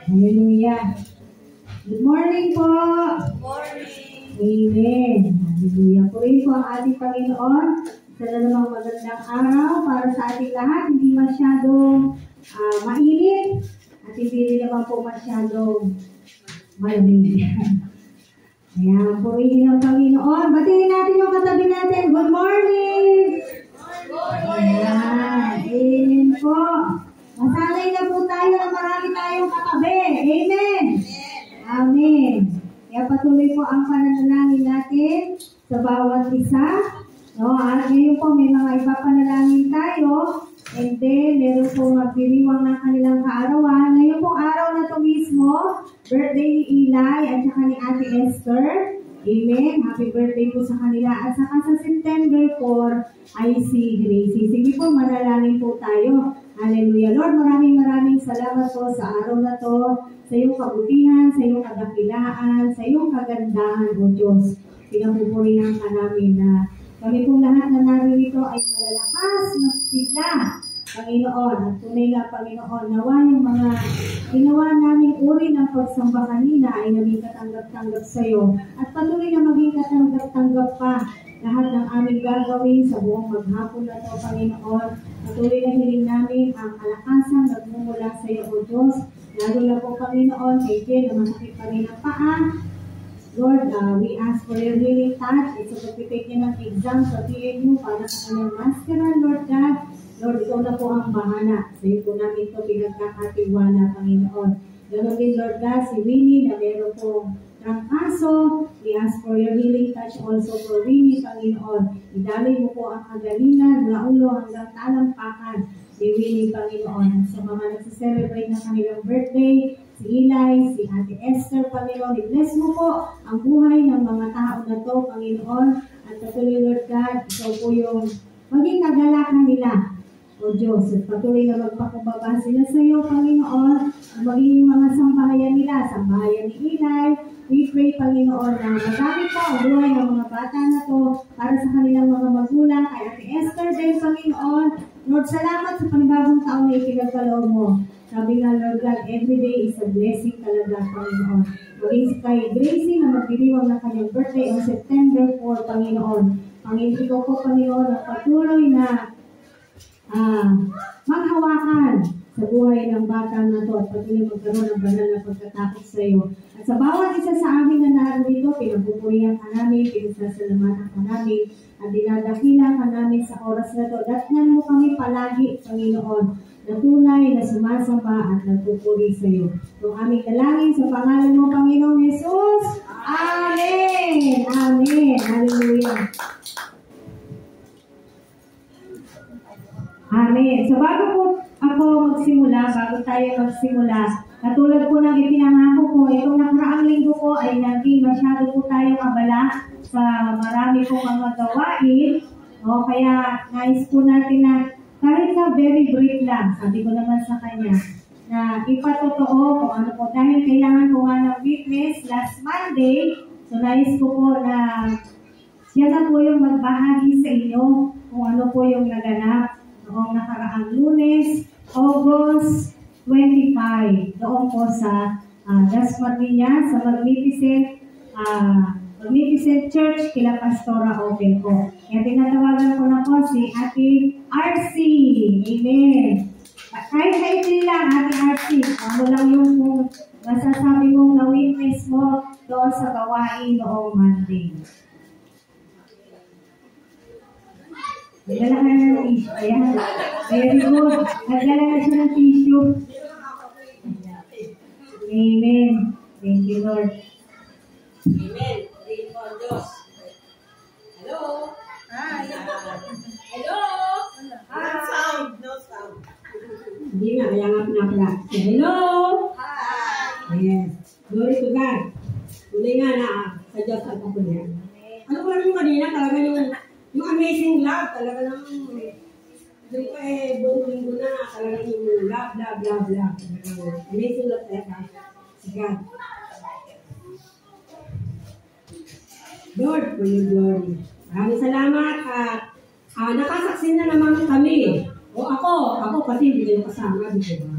Hallelujah. Good morning po. Good morning. Amen. Hallelujah. Purihin po ang ating Panginoon. Sa namang magandang araw para sa ating lahat. Hindi masyadong mainit at hindi rin naman po masyadong malamig. Ayan, purihin ang Panginoon. Batiin natin yung katabi natin. Good morning! Ayan, amen po. Masanay na po tayo na marami tayong katabi. Amen! Amen. Kaya patuloy po ang pananalangin natin sa bawat isa. No, at ngayon po may mga ipapanalangin tayo. And then, meron po magdiriwang ng kanilang kaarawan. Ngayon pong araw na to mismo, birthday ni Eli at saka ni Ate Esther. Amen. Happy birthday po sa kanila. At saka sa September 4 ay si Gracie. Sige po, manalangin po tayo. Hallelujah. Lord, maraming salamat po sa araw na to, sa iyong kabutihan, sa iyong kadakilaan, sa iyong kagandahan, O Diyos. Pinapupurihan ka namin na kami pong lahat na narito ay malalakas, masigla, Panginoon. At tunay na, Panginoon, nawa yung mga ginawa namin uri ng pagsamba kanina ay naging katanggap-tanggap sa iyo. At patuloy na maging katanggap-tanggap pa lahat ng aming gagawin sa buong maghapon na ito, Panginoon. Patuloy na hiling namin ang kalakasan nagmumula sa iyo, O Diyos. Lalo na po, Panginoon, kay Jen na masakit pa rin ang paa. Lord, we ask for your healing touch. It's so pag-take niya ng exam sa PNU para sa kanyang masteral, Lord God. Lord, ikaw na po ang bahala. Sa iyo po namin ito pinagkakatiwala, Panginoon. Ganon din, Lord God, si Winnie na meron pong trangkaso. We ask for your healing touch also for Winnie, Panginoon. Idaloy mo po ang kagalingan mula ulo hanggang talampakan ni Winnie, Panginoon. Sa mga nagsiselebrate ng kanilang birthday, si Eli, si Ate Esther, Panginoon, i-bless mo po ang buhay ng mga tao na to, Panginoon. At patuloy, Lord God, ikaw po yung maging kagalakan nila, O Diyos. At patuloy na magpakumbaba sila sa iyo, Panginoon. At maging yung mga sambahayan nila, sambahayan ni Eli. We pray, Panginoon, na magamit po ang buhay ng mga bata na to para sa kanilang mga magulang, kay Ate Esther din, Panginoon. Lord, salamat sa panibagong taon na ikinagkaloob mo. Sabi nga, Lord God, every day is a blessing talaga, Panginoon. Maging si kay Gracie na magdiriwang ng kanyang birthday on September 4, Panginoon. Panginoon, ikaw po, Panginoon, na patuloy na maghawakan sa buhay ng bata na to at patuloy magkaroon ng banal na pagkatakot sa iyo. At sa bawat isa sa amin na narito, pinagpupurihan ka namin, pinasasalamatan ka namin, at dinadakilan ka namin sa oras na to. Datnan mo kami palagi, Panginoon, na tunay na sumasamba at nagpupuri sa iyo. Kung aming dalangin sa pangalan mo, Panginoong Jesus. Amen! Amen! Hallelujah! Amen! So bago po bago tayo magsimula, katulad po ng ipinangako ko, itong nakaraang linggo po ay naging masyado po tayong abala sa marami pong mga gawain. O, kaya nais po natin na kahit na very brief lang, sabi ko naman sa kanya, na ipatotoo kung ano po, dahil kailangan ko nga ng witness last Monday, so nais ko po na yan na po yung magbahagi sa inyo kung ano po yung naganap noong nakaraang Lunes, August 25, doon po sa Dasmariñas, sa Magnificent Church, kila Pastora Open po. Kaya tinatawagan ko na po si Ate RC. Amen. Kahit kaitli lang, Ate RC. Ano lang yung masasabi mong na-witness mo doon sa gawain noong Monday. Nagdala ka na ng tissue. Ayan. Very good. Nagdala na siya ng tissue. Amen. Thank you, Lord. Amen. Praise for Diyos. Hello? Hi. Hello? Hi. No sound. Hindi na, kaya nga pinapala. Hello? Hi. Yes. Glory to God. Tuloy nga na sa Diyos at ako niya. Ano ko lang yung kanina, talaga yung amazing love, talaga naman, doon ko buong linggo na, talaga yung love. Amazing love talaga. Si God. Lord, for your glory. Maraming salamat at nakasaksin na naman kami. O ako kasi hindi kayo kasama, di ba?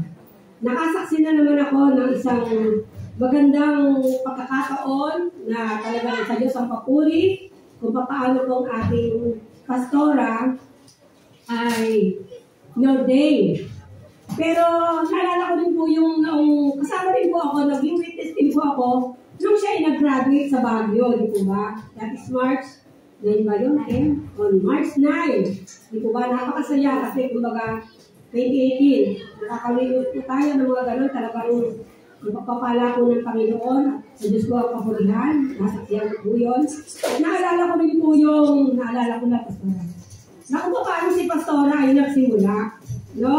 nakasaksi na naman ako ng isang magandang pagkakataon na talagang sa Diyos ang papuri kung paano pong ating pastora ay ordained. Pero naalala ko din po yung kasama din po ako, naging witness din po ako nung siya ay nag-graduate sa Baguio, di po ba? That is March 9 ba yun? On March 9. Di po ba? Napakasaya kasi kumbaga 2018. Nakakalimutan po tayo ng mga ganun. Talagang pagpapala po ng Panginoon. Sa Diyos ko ang kapurihan. Nasaksiyan ko po yun. Naalala ko din po yung naalala ko na pastora. Naku po paano si pastora ay nagsimula. No?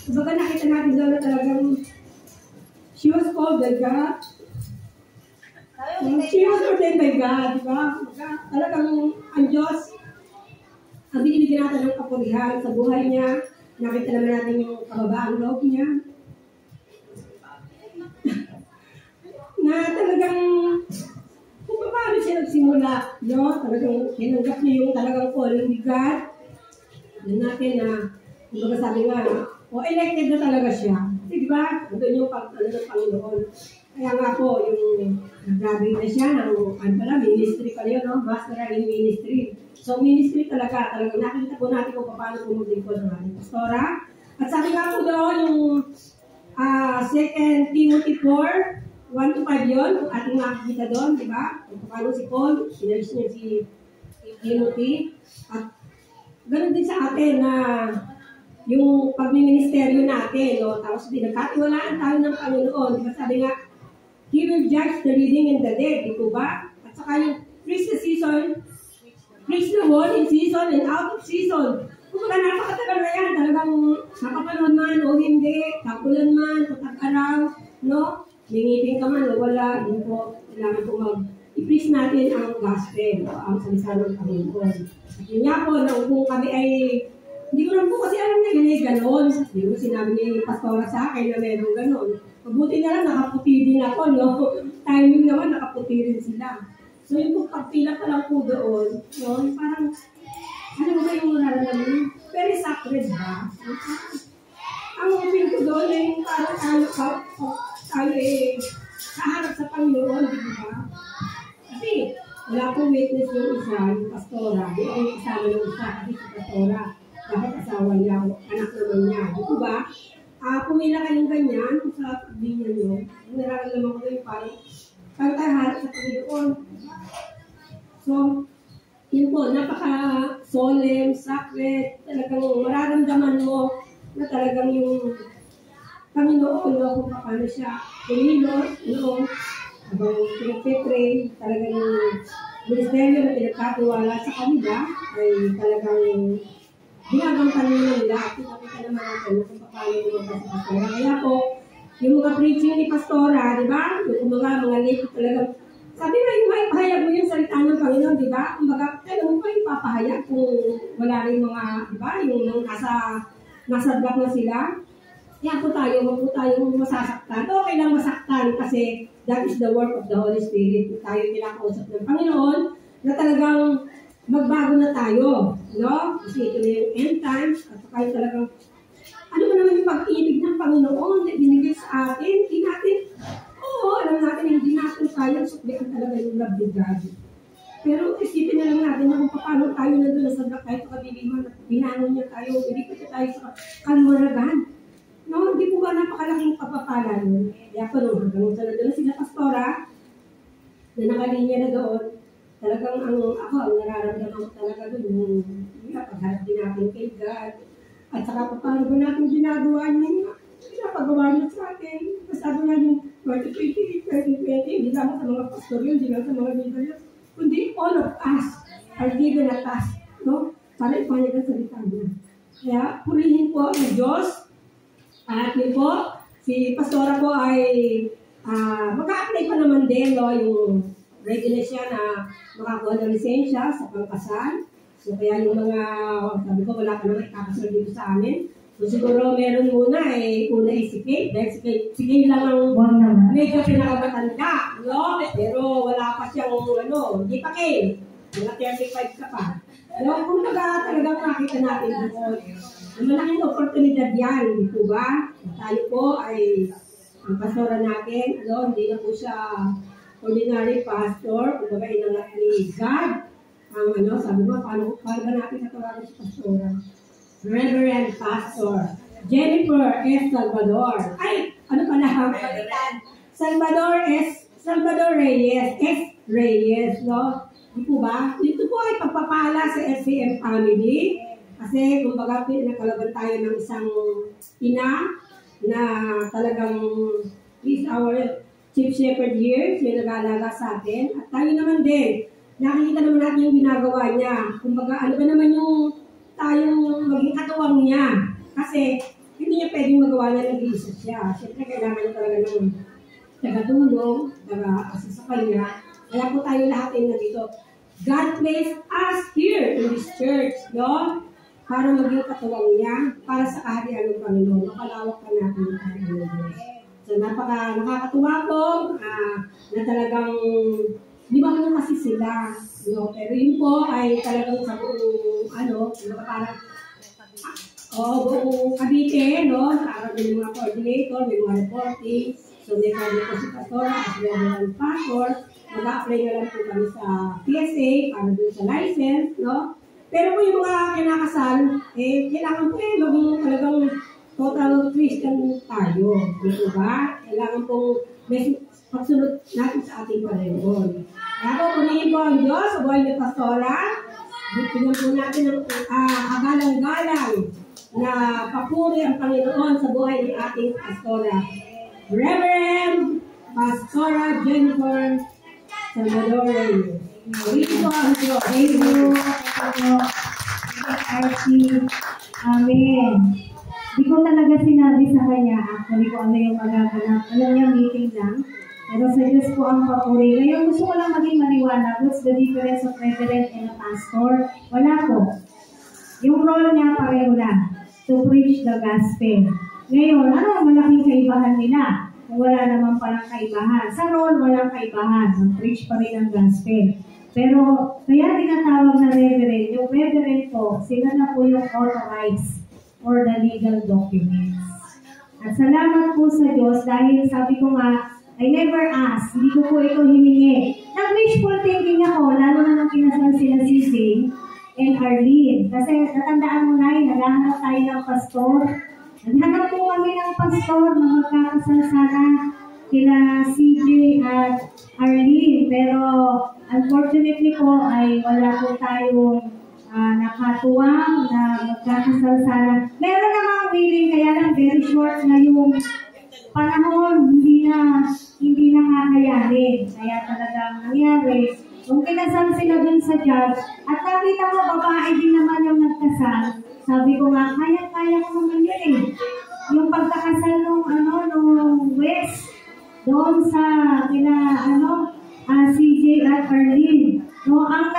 Kumbaga nakita natin doon na talagang she was called by God. She was ordained by God, di ba? Talagang ang Diyos, ang binibigyan natin ng kapurihan sa buhay niya. Nakita naman natin yung kababaang loob niya. Na talagang, kung paano siya nagsimula, no? Talagang hinanggap niya yung talagang calling ni God. Yan natin na, kumbaga sabi nga, elected na talaga siya. Di ba? Doon yung ng Panginoon. Kaya nga po, yung nag-graduate na siya ng, ministry pala yun, no? Master in Ministry. So, ministry talaga. Talagang nakikita po natin kung paano pumulingkod ng ating pastora. At sabi nga po doon, yung 2 Timothy 4, 1-5 yun, kung ating makikita doon, di ba? Kung paano si Paul, sinalis niya si Timothy. At ganun din sa atin na yung pagmiministeryo natin, no? Tapos pinagkatiwalaan tayo ng Panginoon. Di ba sabi nga, He will judge the living and the dead, di po ba? At saka yung preach the season, preach the word in season and out of season. Kung baga napakatagal na yan, talagang nakapanood man o hindi, kapulan man o tag-araw, no? Lingipin ka man o wala, hindi po kailangan po i-preach natin ang gospel o ang salita ng Panginoon. At yun nga po, na kung kami ay hindi ko lang po kasi alam na yun ay gano'n. Hindi ko sinabi ni pastora sa akin na meron gano'n. Mabuti na lang, nakaputi din ako, no? Timing naman, nakaputi rin sila. So yung pagpila pa lang po doon, no? Parang, ano ba yung nararamdaman? Very sacred ba? Ang opin ko doon ay parang tayo kaharap sa Panginoon, di ba? Kasi wala pong witness yung isa, yung pastora. Di ako kasama ng isa kasi si pastora. Bakit asawa niya, anak naman niya. Di ba? Pumila kayong ganyan sa pagbinya nyo. Nararamdaman ko yung parang tayo harap sa Panginoon. So, yun po, napaka-solemn, sacred, talagang mararamdaman mo na talagang yung Panginoon, no, kung paano siya kumilos, no, habang pinagpipray, talagang yung ministeryo na pinagkatiwala sa kanila ay talagang ginagampan nila at nakita naman natin kung paano yung mga pastora. Kaya po, yung mga preaching ni pastora, di ba? Yung mga late talagang, sabi nga yung maipahayag mo yung salita ng Panginoon, di ba? Kumbaga, kailan mo pa ipapahayag kung wala rin mga, di ba? Yung nasa block na sila. Yan po tayo, wag po tayong masasaktan. Okay lang masaktan kasi that is the work of the Holy Spirit. Tayo kinakausap ng Panginoon na talagang magbago na tayo, no? Kasi ito na yung end times, at saka yung talagang, ano ba naman yung pag-ibig ng Panginoon na binigay sa atin, hindi natin, alam natin, hindi natin kayang suklian talaga yung love ni God. Pero isipin na lang natin na kung paano tayo nandun sa sabak tayo sa kadiliman at binangon niya tayo, hindi pa tayo sa kalwaragan. No, hindi po ba napakalaking pagpapala nun? Kaya po nung hanggang sa nandun sila pastora, na nakalinya na doon, talagang ang nararamdaman ko talaga doon, yung pagharap din natin kay God. At saka paano ba natin ginagawa niya? Pinapagawa niya sa atin. Masabi nga yung 2020, hindi lang sa mga pastor yun, hindi lang sa mga leader, kundi all of us are given a task, no? Para ipahayag ang salita niya. Kaya purihin po ang Diyos. At yun po, si pastora po ay mag-a-apply pa naman din, no? Yung ready na siya na makakuha ng lisensya sa pangkasal. So kaya yung mga, sabi ko wala pa naman ikakasal dito sa amin. So siguro meron muna una si Kate, dahil si Kate lang ang medyo pinakamatanda, no? Pero wala pa siyang, hindi pa Kate. Mga 35 ka pa. No, kung talagang makita natin doon, malaking oportunidad yan, di po ba? Tayo po ay ang pastora natin, hindi na po siya ordinary pastor, kumbaga inangat ni God. Sabi mo, paano ba natin katawagan si pastora? Reverend Pastor Jennifer S. Salvador. Ay, ano pala? Salvador Reyes. S. Reyes, no? Di po ba? Ito po ay pagpapala sa SCM family. Kasi, kumbaga, pinakalaban tayo ng isang ina na talagang is our chief shepherd here. Siya nag-aalaga sa atin. At tayo naman din, nakikita naman natin yung ginagawa niya. Kumbaga, ano ba naman yung tayong maging katuwang niya. Kasi, hindi niya pwedeng magawa niya nag-iisa siya. Siyempre, kailangan niya talaga ng tagatulong, taga-asa sa kanya. Kaya po tayo lahat ay nandito. God placed us here in this church, no? Para maging katuwang niya, para sa kaharian ng Panginoon. Mapalawak pa natin yung kaharian ng Diyos. So, nakakatuwa po na talagang lima mo kasi sila. No? Pero yun po ay talagang sa buong, parang buong Cavite, no? Para din mga coordinator, may mga reporting. So, may kami po si Pastora as Reverend Pastor. Mag-a-apply na lang po kami sa PSA para dun sa license, no? Pero po yung mga kinakasal, kailangan po maging talagang total Christian tayo. Dito ba? Kailangan po may pagsunod natin sa ating Panginoon. Kaya po, punihin po ang Diyos sa buhay ni Pastora. Bigyan po natin ang agalang-galang na papuri ang Panginoon sa buhay ng ating Pastora. Reverend Pastora Jennifer Salvador Reyes. Dito po ang Diyos. Thank you. Amen. Di ko talaga sinabi sa kanya, actually ko ano yung magaganap. Alam niya, meeting lang. Pero sa Diyos po ang papuri. Ngayon, gusto ko lang maging maniwala. What's the difference of reverend and a pastor? Wala po. Yung role niya pareho lang. To preach the gospel. Ngayon, ano ang malaking kaibahan nila? Kung wala naman palang kaibahan. Sa role, walang kaibahan. Mag-preach pa rin ang gospel. Pero, kaya tinatawag na reverend. Yung reverend po, sila na po yung authorized for the legal documents. At salamat po sa Diyos dahil sabi ko nga, I never asked, hindi ko po ito hiningi. Nag-wishful thinking ako, lalo na nung kinasal sila Sising and Arlene. Kasi natandaan mo na naghahanap tayo ng pastor. Naghanap po kami ng pastor na magkakasal sana kila CJ at Arlene. Pero unfortunately po ay wala po tayong nakatuwang na magkakasal sana. Meron namang willing, kaya lang very short na yung panahon, hindi na kakayanin. Kaya talagang nangyari, kung kinasal sila dun sa judge, at nakita ko, babae din naman yung nagkasal, sabi ko nga, kaya ko naman yun eh. Yung pagkakasal nung West, doon sa CJ at Arlene. No, ang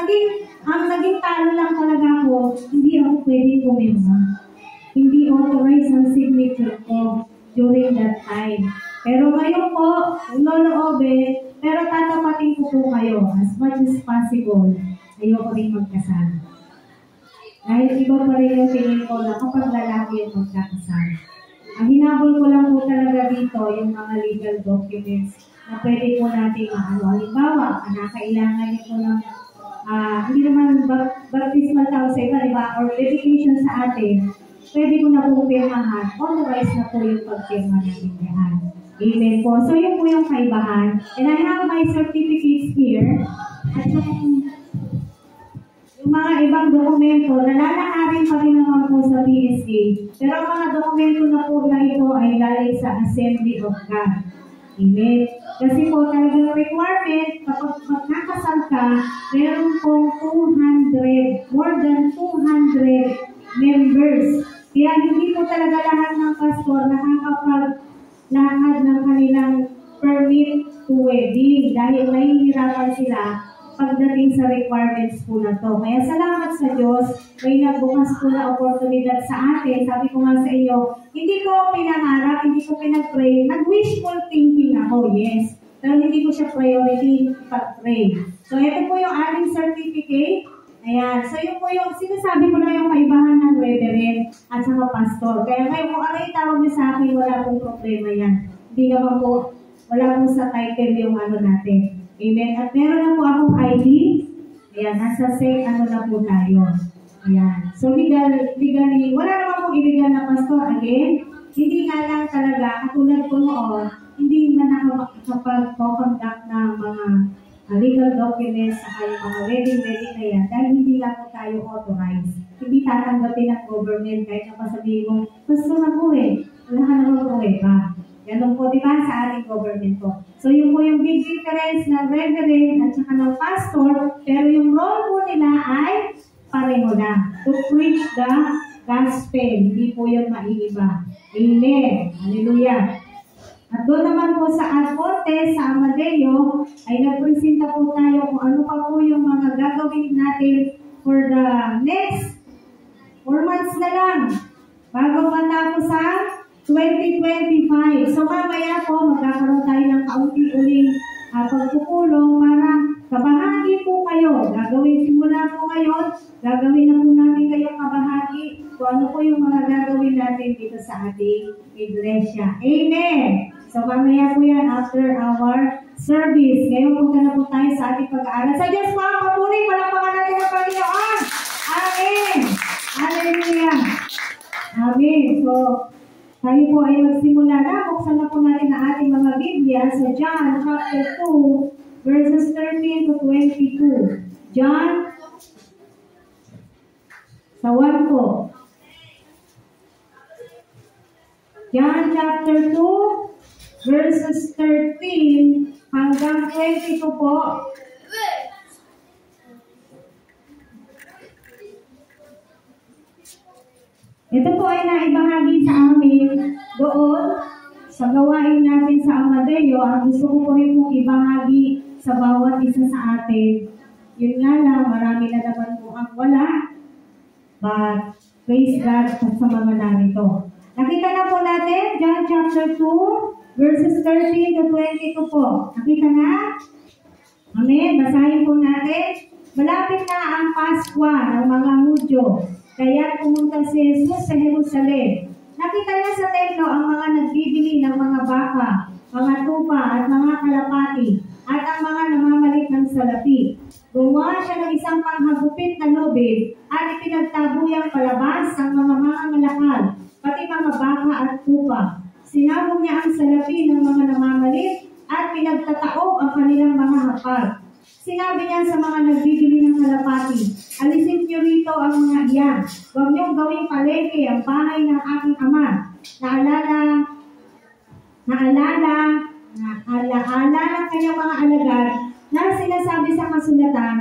naging talo lang talaga ako, hindi ako pwede pumirma. Hindi authorized ang signature ko during that time. Pero ngayon po, loloobe, pero tatapatin ko po kayo as much as possible. Ayoko rin magkasal. Dahil iba pa rin yung tingin ko na kapag lalaki yung magkakasal. Ang hinabol ko lang po talaga dito yung mga legal documents na pwede po natin halimbawa, kailangan niyo po ng hindi naman baptismal tao sa iba, diba? Or dedication sa atin, pwede ko na po pirmahan, authorized na po yung pagpirma natin yan. Amen po. So yun po yung kaibahan. And I have my certificates here. At yung mga ibang dokumento, nalalakarin pa rin naman po sa PSA. Pero ang mga dokumento na po na ito ay galing sa Assembly of God. Amen. Kasi po talagang requirement, kapag magkakasal ka, meron pong more than 200 members. Kaya hindi po talaga lahat ng pastor nakakapag-lakad ng kanilang permit to wedding dahil nahihirapan sila pagdating sa requirements po na to. Kaya salamat sa Diyos, may nagbukas po na oportunidad sa atin. Sabi ko nga sa inyo, hindi ko pinangarap, hindi ko pinag-pray. Nag-wishful thinking ako, yes. Pero hindi ko siya priority pag-pray. So ito po yung ating certificate. Ayan. So, yun po yung sinasabi ko na yung kaibahan ng reverend at saka pastor. Kaya ngayon, kung ano yung tawag niyo sa akin, wala pong problema yan. Hindi naman po, wala po sa title yung ano natin. Amen. At meron na po akong ID. Ayan, nasa say, ano na po tayo. Ayan. So, legally, wala naman pong illegal na pastor. Again, hindi nga lang talaga, katulad ko noon, hindi na nakapag-conduct ng mga legal documents sa kayo mga ready na yan dahil hindi lang po tayo authorized. Hindi tatanggapin ng government kahit na pasabihin mo, gusto na po wala ka naman po ba? Ganun po, di ba, sa ating government po. So, yun po yung big difference ng reverend at saka ng pastor, pero yung role po nila ay pareho na. To preach the gospel, hindi po yun maiiba. Amen. Hallelujah. At doon naman po sa Advotes, sa Amadeo, ay nagpresenta po tayo kung ano pa po yung mga gagawin natin for the next 4 months na lang bago matapos sa 2025. So mamaya po, magkakaroon tayo ng kaunti-uling pagpupulong para kabahagi po kayo. Simula po ngayon, gagawin na po namin kayong kabahagi kung ano po yung mga gagawin natin dito sa ating iglesia. Amen! So, mamaya po yan after our service. Ngayon punta na po tayo sa ating pag-aaral. Sa Diyos po ang papuri, palakpakan natin ang Panginoon. Amen! Hallelujah! Amen! So, tayo po ay magsimula na. Buksan na po natin ang ating mga Biblia sa John chapter 2, verses 13 to 22. John, sa 1 po. John chapter 2, verses 13 hanggang 22 po. Ito po ay naibahagi sa amin doon sa gawain natin sa Amadeo. Ang gusto ko po rin pong ibahagi sa bawat isa sa atin. Yun nga lang, marami na naman po ang wala. But praise God sa mga narito. Nakita na po natin, John chapter 2, verses 13 to 22 po. Nakita na? Amen. Basahin po natin. Malapit na ang Pasko ng mga Hudyo. Kaya pumunta si Jesus sa Jerusalem. Nakita niya sa templo ang mga nagbibili ng mga baka, mga tupa at mga kalapati, at ang mga namamalit ng salapi. Gumawa siya ng isang panghagupit na lobid at ipinagtabuyang palabas ang mga malakal, pati mga baka at tupa. Sinabog niya ang salapi ng mga namamalit at pinagtataob ang kanilang mga hapag. Sinabi niya sa mga nagbibili ng kalapati, alisin niyo rito ang mga iyan. Huwag niyong gawing palengke ang bahay ng aking ama. Naalaala ng kanyang mga alagad na sinasabi sa kasulatan,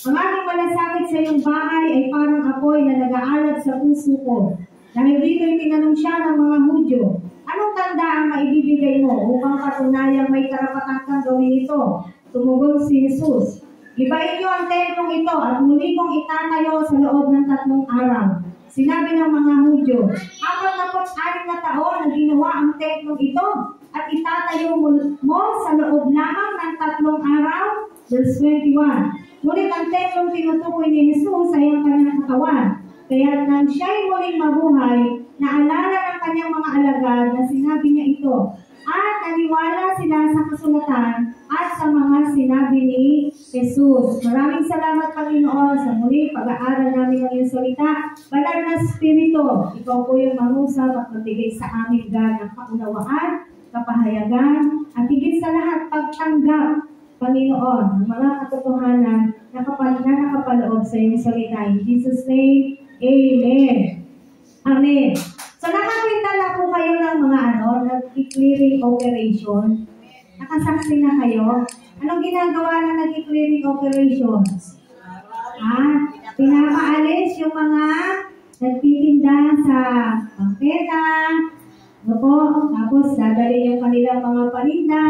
ang aking malasakit sa iyong bahay ay parang apoy na nag-aalab sa puso ko. Dahil dito'y tinanong siya ng mga Hudyo, anong tanda ang maibibigay mo upang patunayang may karapatan kang gawin ito? Tumugon si Jesus, ibahin niyo ang templong ito at muli kong itatayo sa loob ng 3 araw. Sinabi ng mga Hudyo, 46 na taon na ginawa ang templong ito at itatayo mo sa loob lamang ng 3 araw? Verse 21. Ngunit ang templong tinutukoy ni Jesus ay ang kanyang katawan. Kaya nang siya'y muling mabuhay, naalala ng kanyang mga alagad na sinabi niya ito, at naniwala sila sa kasulatan at sa mga sinabi ni Jesus. Maraming salamat, Panginoon, sa muli pag-aaral namin ng iyong salita. Banal na Espiritu, ikaw po yung mangusap at magbigay sa amin, God, ng kaunawaan, kapahayagan, at higit sa lahat, pagtanggap, Panginoon, ng mga katotohanan na nakapaloob sa iyong salita. In Jesus' name, Amen. Amen. So, nakakita na po kayo ng mga nag-clearing operation. Nakasaksi na kayo. Anong ginagawa ng nag-clearing operation? Pinapaalis yung mga nagtitinda sa pangketa. Tapos dadali yung kanilang mga paninda.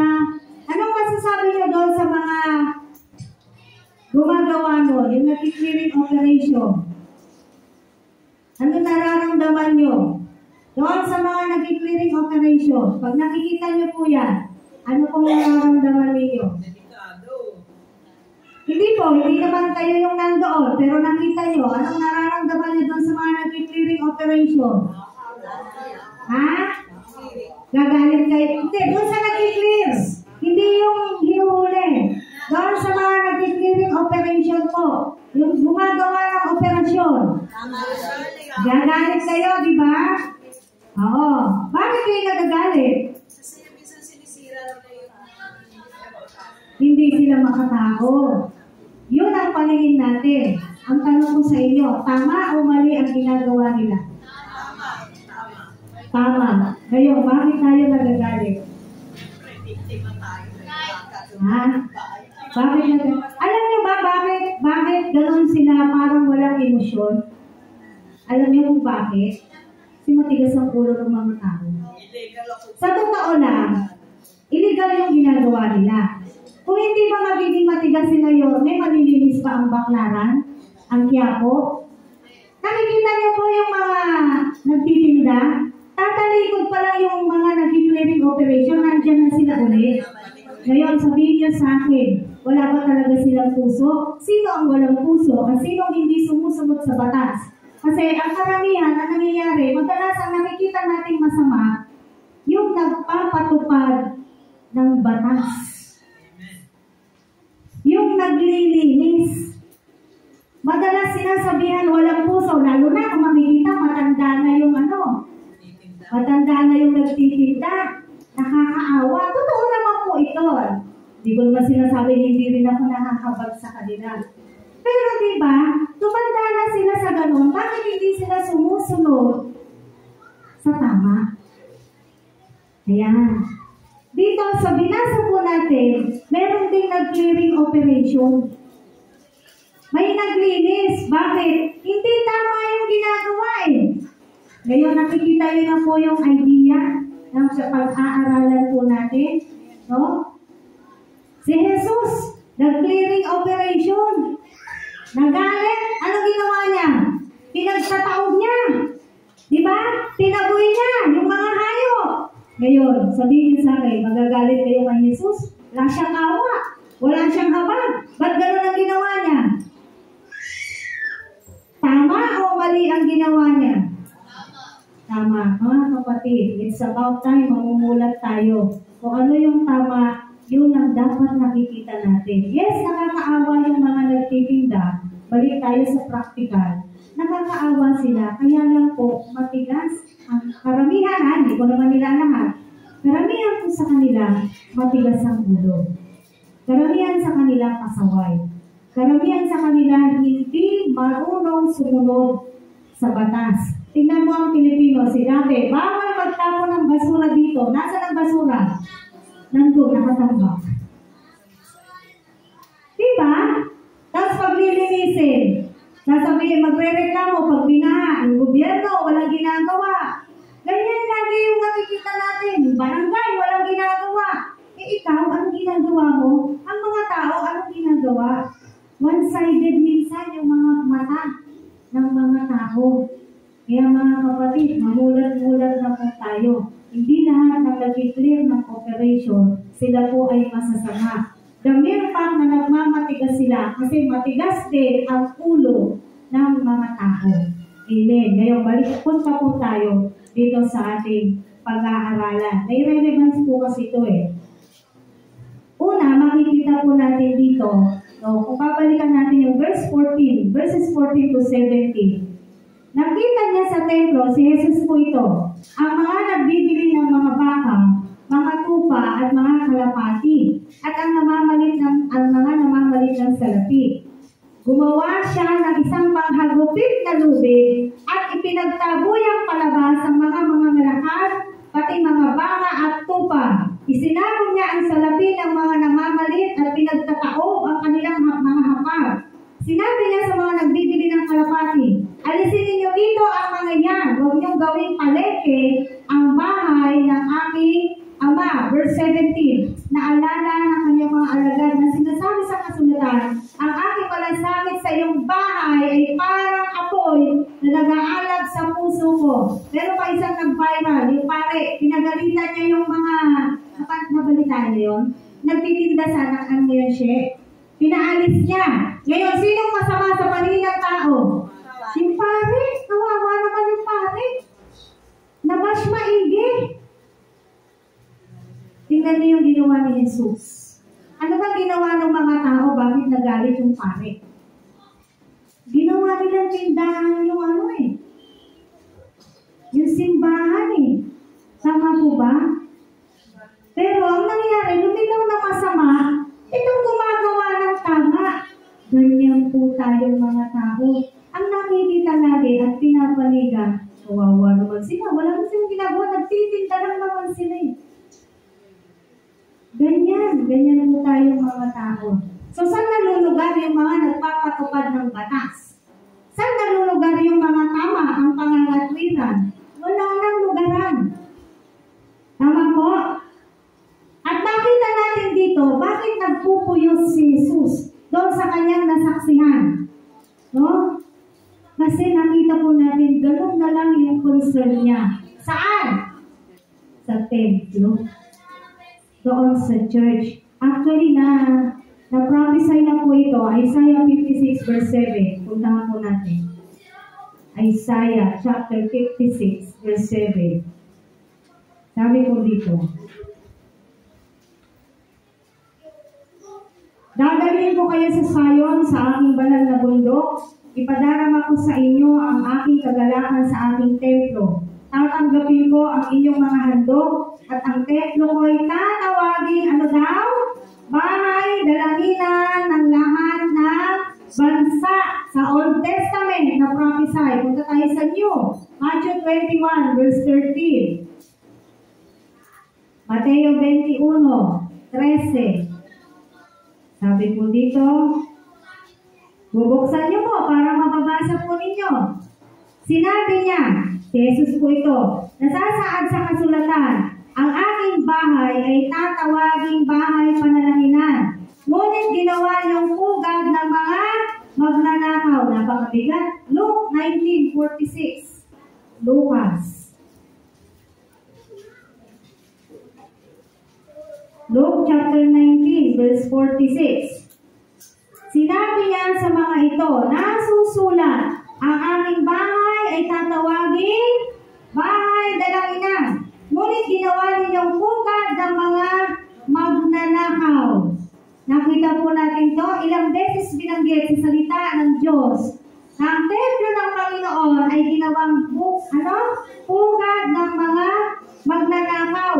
Anong masasabi nyo doon sa mga gumagawa nun? Yung nag-clearing operation. Ano nararamdaman nyo? Doon sa mga nag-clearing operation, pag nakikita nyo po yan, ano pong nararamdaman ninyo? Hindi po, hindi naman kayo yung nandoon, pero nakita nyo, anong nararamdaman nyo doon sa mga nag-clearing operation? Ha? Gagalit kayo? Hindi, doon sa nag-clear. Hindi yung hinuhuli. Doon sa mga nag-clearing operation po. Yung gumagawa ng operasyon. Gagalit kayo, di ba? Oo. Bakit kayo nagagalit? Hindi sila makatakot. Yun ang paningin natin. Ang tanong ko sa inyo, tama o mali ang ginagawa nila? Tama. Ngayon, bakit tayo nagagalit? Ha? Bakit nagagalit? Alam niyo ba bakit ganun sila parang walang emosyon? Alam niyo kung bakit? Kasi matigas ang ulo ng mga tao. Sa totoo lang, illegal yung ginagawa nila. Kung hindi ba magiging matigas sila yun, may malilinis pa ang Baclaran, ang Quiapo. Nakikita niyo po yung mga nagtitinda, tatalikod pa lang yung mga nag-clearing operation, nandiyan na sila ulit. Ngayon, sabihin niyo sa akin, wala ba talaga silang puso? Sino ang walang puso? At sino hindi sumusunod sa batas? Kasi ang karamihan na nangyayari, madalas ang nakikita nating masama, yung nagpapatupad ng batas. Yung naglilinis. Madalas sinasabihan walang puso, lalo na kung makikita matanda na yung matanda na yung nagtitinda. Nakakaawa. Totoo naman po ito. Hindi ko naman sinasabi, hindi rin ako nakakabag sa kanila. Pero diba, tumanda na sila sa ganun, bakit hindi sila sumusunod sa tama? Ayan. Dito, sa binasa po natin, meron ding nag-clearing operation. May naglinis. Bakit? Hindi tama yung ginagawa eh. Ngayon, nakikita nyo na po yung idea ng pag-aaralan po natin. No? Si Jesus, nag-clearing operation. Nagalit. Ano ginawa niya? Pinagtataob niya. Diba? Tinaboy niya yung mga hayop. Ngayon, sabihin niyo sa akin, magagalit kayo kay Jesus? Wala siyang awa. Wala siyang habag. Ba't gano'n ang ginawa niya? Tama o mali ang ginawa niya? Tama. Mga kapatid, it's about time mamumulat tayo. Kung ano yung tama, yun ang dapat nakikita natin. Yes, nakakaawa yung mga nagtitinda. Balik tayo sa practical. Nakakaawa sila, kaya lang po matigas. Ang karamihan, hindi ko naman nila lahat. Karamihan po sa kanila, matigas ang ulo. Karamihan sa kanila, pasaway. Karamihan sa kanila, hindi marunong sumunod sa batas. Tingnan mo ang Pilipino, sinabi, bawal magtapon ng basura dito. Nasaan ang basura? Nandun, nakatambak. Diba? Tapos paglilinisin, sasabihin, magre-reklamo pag binaha, yung gobyerno, walang ginagawa. Ganyan lagi yung nakikita natin. Yung barangay, walang ginagawa. Eh ikaw, anong ginagawa mo? Ang mga tao, anong ginagawa? One-sided minsan yung mga mata ng mga tao. Kaya mga kapatid, mamulat-mulat na po tayo. Hindi lahat ng nag-clear ng operation, sila po ay masasama. The mere fact na nagmamatigas sila kasi matigas din ang ulo ng mga tao. Amen. Ngayon, punta po tayo dito sa ating pag-aaralan. May relevance po kasi ito eh. Una, makikita po natin dito, kung babalikan natin yung verses 14 to 17. Nakita niya sa templo, si Jesus po ito, ang mga nagbibili ng mga baka, mga tupa at mga kalapati, at ang mga namamalit ng salapi. Gumawa siya ng isang panghagupit na lubid at ipinagtaboy ang palabas ang mga ngalakad, pati mga baka at tupa. Isinabog niya ang salapi ng mga namamalit at pinagtataob ang kanilang mga hapag. Sinabi niya sa mga nagbibili ng kalapati, alisin ninyo dito ang mga yan, huwag niyong gawing palengke ang bahay ng aking ama. Verse 17, naalala ng kanyang mga alagad na sinasabi sa kasulatan, ang aking malasakit sa iyong bahay ay parang apoy na nag-aalab sa puso ko. Pero pa isang nag-viral, yung pare, pinagalitan niya yung mga, nabalitaan niyo yun? Nagtitinda sana, ano yun siya? Pinaalis niya. Ngayon, sinong masama sa paningin ng tao? Yung pare. Kawawa naman yung pare. Nabash maigi. Tingnan niyo yung ginawa ni Jesus. Ano ba ginawa ng mga tao? Bakit nagalit yung pare? Ginawa nilang tindahan yung yung simbahan Tama po ba? Pero ang nangyari, lumitaw na masama, itong gumagawa ng tama. Ganyan po tayong mga tao. Ang nakikita lagi at pinapanigan, kawawa naman sila. Wala naman silang ginagawa, nagtitinda lang naman sila Ganyan po tayong mga tao. So, saan nalulugar yung mga nagpapatupad ng batas? Saan nalulugar yung mga tama ang pangangatwiran? Wala nang lugaran. Tama po? At nakita natin dito, bakit nagpupuyos si Jesus doon sa kanyang nasaksihan? No? Kasi nakita po natin, ganun na lang yung concern niya. Saan? Sa templo. Doon sa church. Actually, na-prophesy na po ito, Isaiah 56 verse 7. Puntahan po natin. Isaiah chapter 56 verse 7. Sabi po dito, dadalhin ko kayo sa Sion, sa aking banal na bundok. Ipadarama ko sa inyo ang aking kagalakan sa aking templo. Tatanggapin ko ang inyong mga handog at ang templo ko ay tatawagin, bahay dalanginan ng lahat ng bansa. Sa Old Testament na prophesy. Punta tayo sa New. Matthew 21 verse 13. Mateo 21:13. Sabi po dito, bubuksan niyo po para mababasa po ninyo. Sinabi niya, si Jesus po ito, nasasaad sa kasulatan, ang aking bahay ay tatawaging bahay panalangin. Ngunit ginawa niyong pugad ng mga magnanakaw. Napakabigat. Luke 19:46. Lucas. Luke chapter 19 verse 46. Sinabi niya sa mga ito, nasusulat, ang aming bahay ay tatawagin bahay dalanginan. Ngunit ginawa ninyong pugad ng mga magnanakaw. Nakita po natin to, ilang beses binanggit sa salita ng Diyos na ang templo ng Panginoon ay ginawang pugad ng mga magnanakaw.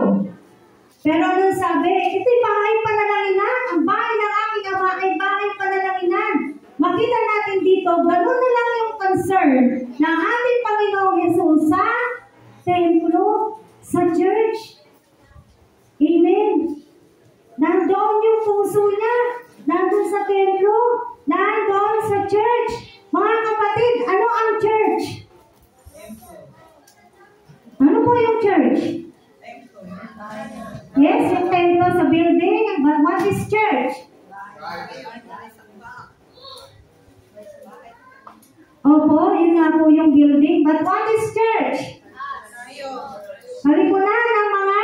Pero nung sabi, ito'y bahay panalaginan. Ang bahay ng aking ama ay bahay panalaginan. Makita natin dito, gano'n na lang yung concern ng ating Panginoong Jesus sa templo, sa church. Amen. Nandoon yung puso niya. Nandoon sa templo. Nandoon sa church. Mga kapatid, ano ang church? Ano po yung church? Yes, yung templo sa building. But what is church? Opo, yun nga po yung building. But what is church? Kalipunan ng mga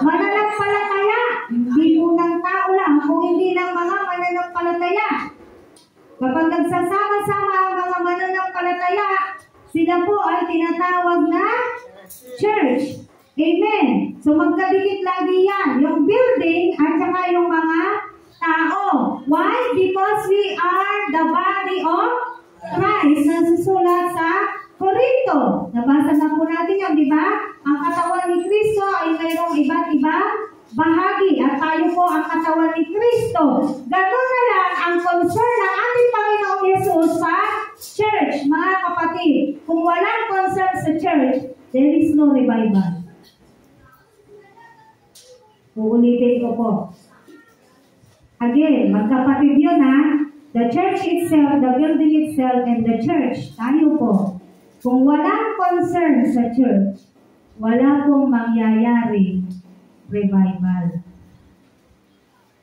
mananampalataya. Hindi po ng tao lang, kung hindi ng mga mananampalataya. Kapag nagsasama-sama ang mga mananampalataya, sila po ay tinatawag na church. Amen. So magkadikit lagi yan. Yung building at saka yung mga tao. Why? Because we are the body of Christ na susulat sa Korinto. Nabasa na po natin yan, di ba? Ang katawan ni Kristo ay mayroong iba't ibang bahagi at tayo po ang katawan ni Kristo. Ganun na lang ang concern ng ating Panginoong Yesus sa church, mga kapatid. Kung walang concern sa church, there is no revival. Uulitin ko po. Again, magkapatid yun ha. The church itself, the building itself, and the church, tayo po. Kung walang concern sa church, wala pong mangyayari revival.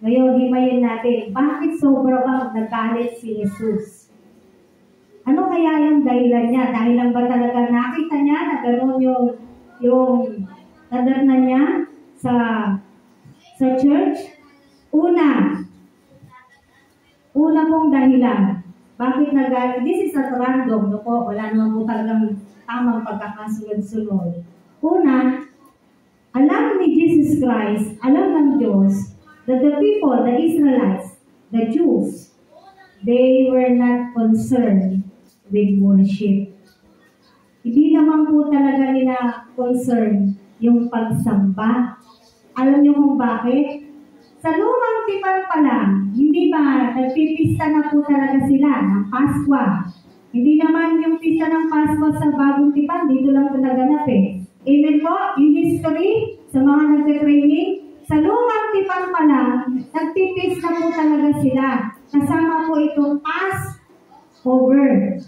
Ngayon, himayin natin, bakit sobra bang nagalit si Jesus? Ano kaya yung dahilan niya? Dahil lang ba talaga nakita niya na gano'n yung nadarna niya sa church? Una, Una pong dahilan, bakit nagalit? This is a random, no po? Wala naman po talagang tamang pagkakasunod-sunod. Una, alam ni Jesus Christ, alam ng Diyos, that the people, the Israelites, the Jews, they were not concerned with worship. Hindi naman po talaga nila concerned yung pagsamba. Alam niyo kung bakit? Sa lumang tipan pa lang, hindi ba nagpipista na po talaga sila ng Paskwa? Hindi naman yung pista ng Paskwa sa bagong tipan, dito lang po naganap eh. Amen po? In history, sa mga nagte-training, sa lumang tipan pa lang, nagpipista po talaga sila. Kasama po itong Passover.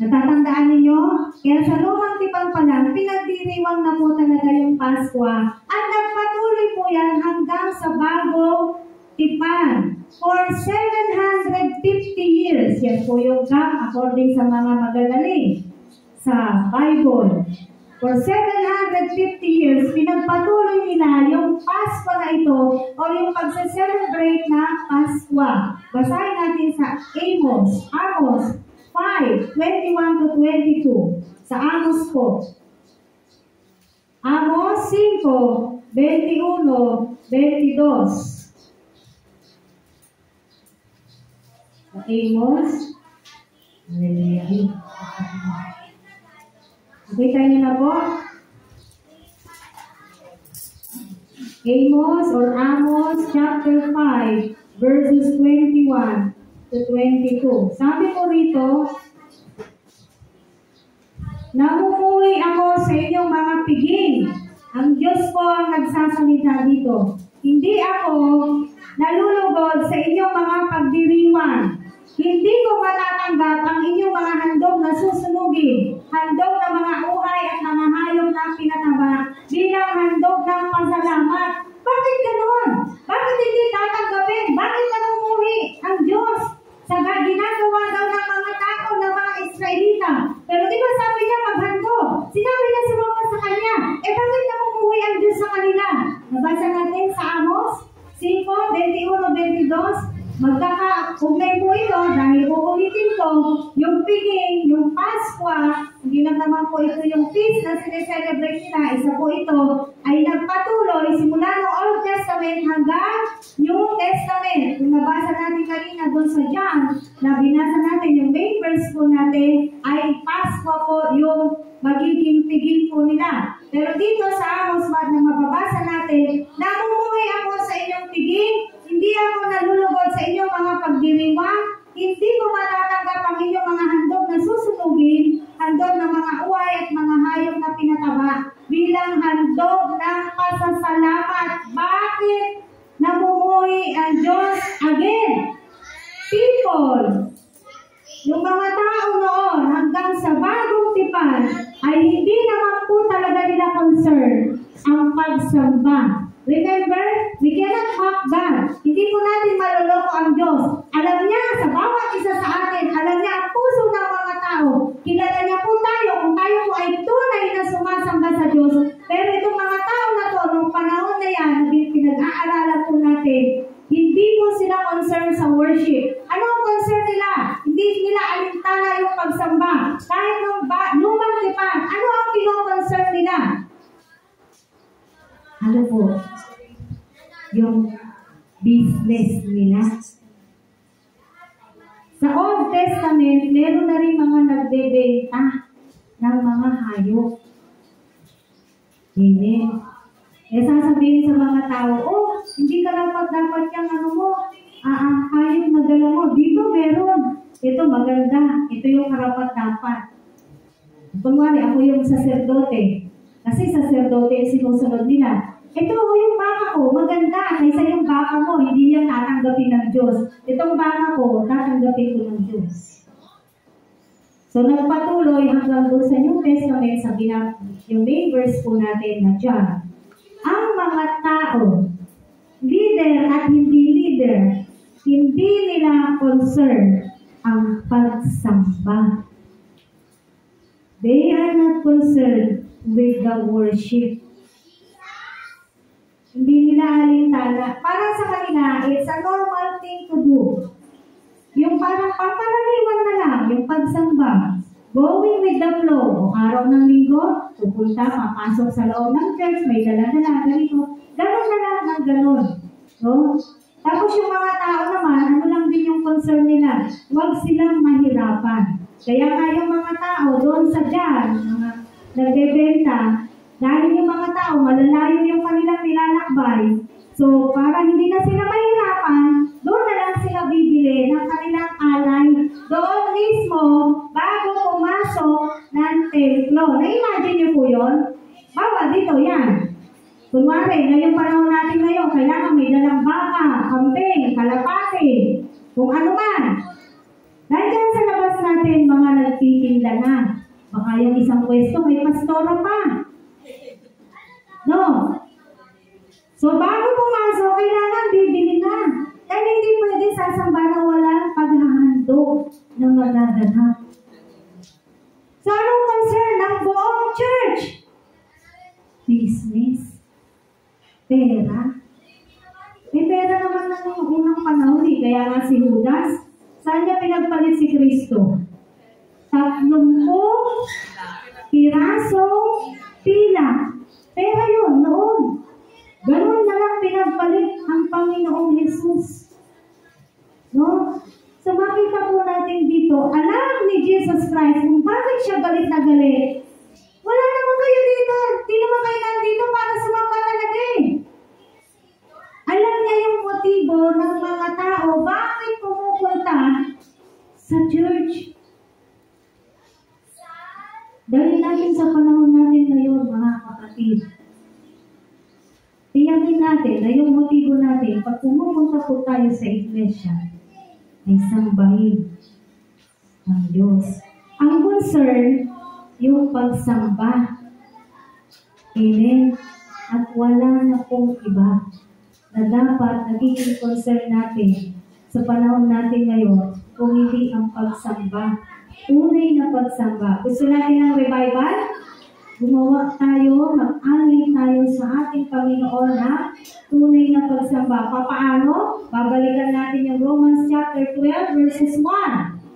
Natatandaan ninyo? Kaya sa lumang tipan pa lang, pinagdiriwang na po talaga yung Paskwa. At nagpatuloy po yan hanggang sa bagong tipan. For 750 years. Yan po yung gap according sa mga magagaling sa Bible. For 750 years, pinagpatuloy nila yung Paskwa na ito o yung pagsa-celebrate na Paskwa. Basahin natin sa Amos 5:21 to 22. Sa Amos po. Amos 5:21, 22. Sa Amos. Hallelujah. Nakita niyo na po? Amos or Amos chapter 5 verses 21 to 22. Sabi ko rito, namumuhay ako sa inyong mga piging. Ang Diyos po ang nagsasalita dito. Hindi ako nalulugod sa inyong mga pagdiriwang. Hindi ko matatanggap ang inyong mga handog na susunugin, handog na mga uhay at mga hayop na pinataba, bilang handog ng pasalamat. Bakit ganoon? Bakit hindi tatanggapin? Bakit namumuhi ang Diyos sa ginagawa daw ng mga tao ng mga Israelita? Pero di ba sabi niya maghandog? Sinabi niya sumama sa kanya. Bakit namumuhi ang Diyos sa kanila? Nabasa natin sa Amos 5:21-22. Magkaka-ugnay po ito dahil uulitin ko yung piging, yung Paskwa, hindi lang naman po ito yung feast na sineselebrate nila. Isa po ito ay nagpatuloy simula ng Old Testament hanggang New Testament. Kung nabasa natin kanina doon sa John, na binasa natin yung main verse po natin ay Paskwa po yung magiging piging po nila. Pero dito sa Amos na mababasa natin, namumuhay ako sa inyong piging, hindi ako nalulugod sa inyong mga pagdiriwang, hindi ko matatanggap ang inyong mga handog na susunugin, handog ng mga uway at mga hayop na pinataba, bilang handog ng pasasalamat. Bakit namumuhay ang Diyos again? People, yung mga tao noon hanggang sa bagong tipan ay hindi naman po talaga nila concern ang pagsamba. Remember, we cannot mock God. Hindi po natin maloloko ang Diyos. Alam niya sa bawat isa sa atin, alam niya ang puso ng mga tao. Kilala niya po tayo kung tayo po ay tunay na sumasamba sa Diyos. Pero itong mga tao na to, nung panahon na yan, pinag-aaralan po natin, hindi po sila concerned sa worship. Ano ang concern nila? Hindi nila alintana yung pagsamba. Kahit nung lumang tipan, ano ang pino-concern nila? Ano po? Yung business nila. Sa Old Testament, meron na rin mga nagbebenta ng mga hayop. Amen. Sasabihin sa mga tao, hindi ka dapat yung ano mo, hayop na dala mo. Dito meron. Ito maganda. Ito yung karapat-dapat. Kunwari, ako yung saserdote. Kasi saserdote yung sinusunod nila. Ito yung baka ko, maganda. Kaysa yung baka mo, hindi yan tatanggapin ng Diyos. Itong baka ko, tatanggapin ko ng Diyos. So, nagpatuloy hanggang doon sa New Testament, sabi na yung main verse po natin na John. Ang mga tao, leader at hindi leader, hindi nila concern ang pagsamba. They are not concerned with the worship. Hindi nila alintana. Para sa kanila, it's a normal thing to do. parang pangkaraniwan na lang, yung pagsamba. Going with the flow. O araw ng linggo, pupunta, papasok sa loob ng church, may dala-dala, ganito. Ganon na lang ng ganon. No? Tapos yung mga tao naman, ano lang din yung concern nila? Huwag silang mahirapan. Kaya nga yung mga tao doon sa dyan, mga nagbebenta, dahil yung mga tao, malalayo yung kanilang nilalakbay. So, para hindi na sila mahirapan, doon na lang sila bibili ng kanilang alay. Doon mismo, bago pumasok ng templo. Na-imagine niyo po yun? Bawa dito, yan. Kunwari, ngayong panahon natin ngayon, kailangan may dalang baka, kambing, kalapate, kung ano man. Nandiyan sa labas natin, mga nagtitinda na. Baka yung isang pwesto, may pastora pa. No? So, bago pumasok, kailangan bibili na. Dahil hindi pwede sasamba na walang paghahandog ng magdadala. So, anong concern ng buong church? Business. Pera. May pera naman na nung unang panahon eh. Kaya nga si Judas, saan niya pinagpalit si Kristo? 30 pirasong pila. Pera yun noon. Ganun na lang pinagpalit ang Panginoong Jesus. No? So makita po natin dito, alam ni Jesus Christ kung bakit siya galit na galit. Wala naman kayo dito. Di naman kayo nandito para sumamba talaga eh. Alam niya yung motibo ng mga tao bakit pumupunta sa church. Dahil natin sa panahon natin ngayon, mga kapatid, tiyakin natin na yung motibo natin, pag pumupunta po tayo sa iglesia, ay sambahin ng Diyos. Ang concern, yung pagsamba. Amen. At wala na pong iba na dapat nagiging concern natin sa panahon natin ngayon kung hindi ang pagsamba. Tunay na pagsamba. Gusto natin ng revival? Gumawa tayo, mag-alay tayo sa ating Panginoon na tunay na pagsamba. Paano? Babalikan natin yung Romans chapter 12 verses 1.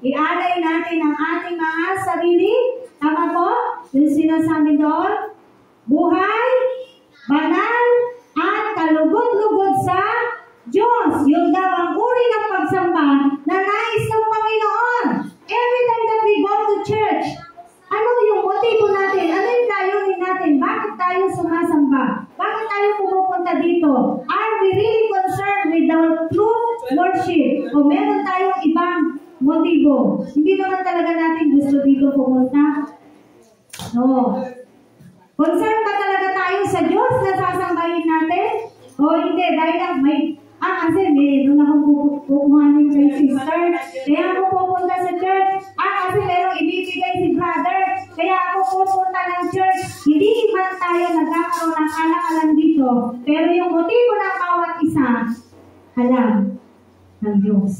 I-alay natin ang ating mga sarili. Tama po? Yung sinasabi doon, buhay, banal, at kalugod-lugod sa Diyos. Yun daw ang uri ng pagsamba na nais ng Panginoon. Every time that we go to church, ano yung motibo natin? Ano yung layunin natin? Bakit tayo sumasamba? Bakit tayo pumupunta dito? Are we really concerned with the true worship? O meron tayong ibang motibo? Hindi naman talaga natin gusto dito pumunta? No. Concerned ba talaga tayo sa Diyos na sasambahin natin? O hindi? Dahil lang may kasi meron akong kukuhanin kay sister. Kaya ako pupunta sa church. Kasi merong ibibigay si brother. Kaya ako pupunta ng church. Hindi man tayo nagkakaroon ng alang-alang dito. Pero yung motibo ng bawat isa, alam ng Diyos.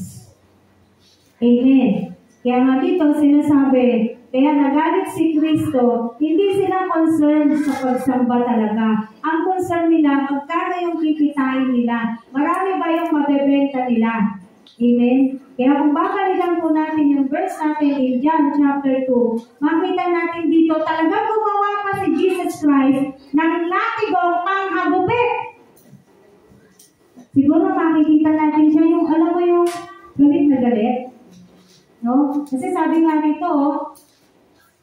Amen. Kaya nga dito sinasabi, kaya nagalit si Kristo, hindi sila concerned sa pagsamba talaga. Ang concern nila, magkano yung kikitain nila? Marami ba yung mabebenta nila? Amen? Kaya kung babalikan po natin yung verse natin in John chapter 2, makita natin dito, talagang gumawa pa si Jesus Christ ng latigong panghagupit. Siguro makikita natin siya yung, alam mo yung galit na galit? No? Kasi sabi nga dito,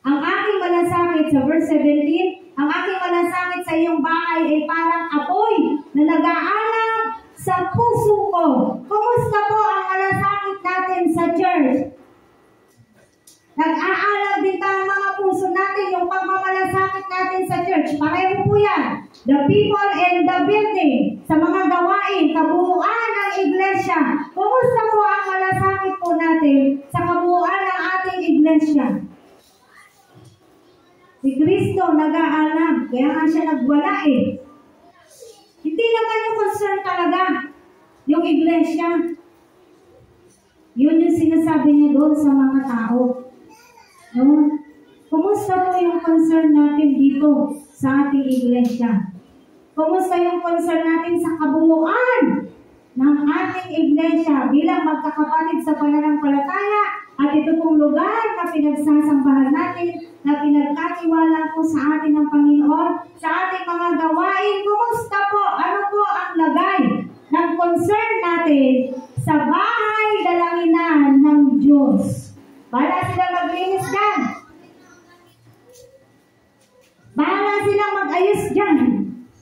ang aking malasakit sa verse 17, ang aking malasakit sa iyong bahay ay parang apoy na nag-aalab sa puso ko. Kumusta po ang malasakit natin sa church? Nag-aalab din ba ang mga puso natin yung pagmamalasakit natin sa church? Pareho po yan. The people and the building. Sa mga gawain, kabuuan ng iglesia. Kumusta po ang malasakit po natin sa kabuuan ng ating iglesia? Si Kristo nag-aalam, kaya nga siya nagwala eh. Hindi naman yung concern talaga, yung iglesia. Yun yung sinasabi niya doon sa mga tao. No? Kumusta po yung concern natin dito sa ating iglesia? Kumusta yung concern natin sa kabuuan ng ating iglesia bilang magkakapatid sa pananampalataya at ito pong lugar na pinagsasambahan natin, na pinagkatiwala po sa atin ng Panginoon, sa ating mga gawain. Kumusta po? Ano po ang lagay ng concern natin sa bahay dalanginan ng Diyos? Bahala sila maglinis dyan. Bahala silang mag-ayos dyan.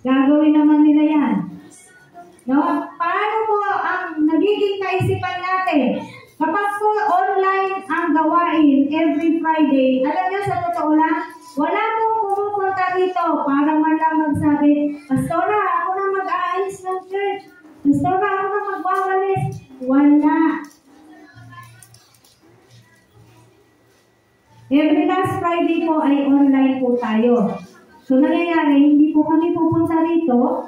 Gagawin naman nila yan. No? Paano po ang nagiging kaisipan natin? Kapag po online ang gawain every Friday, alam niyo sa totoo lang, wala pong pumupunta dito para man lang magsabi, Pastora, ako na mag-aayos ng church. Pastora, ako na magwawalis. Wala. Every last Friday po ay online po tayo. So nangyayari, hindi po kami pupunta rito,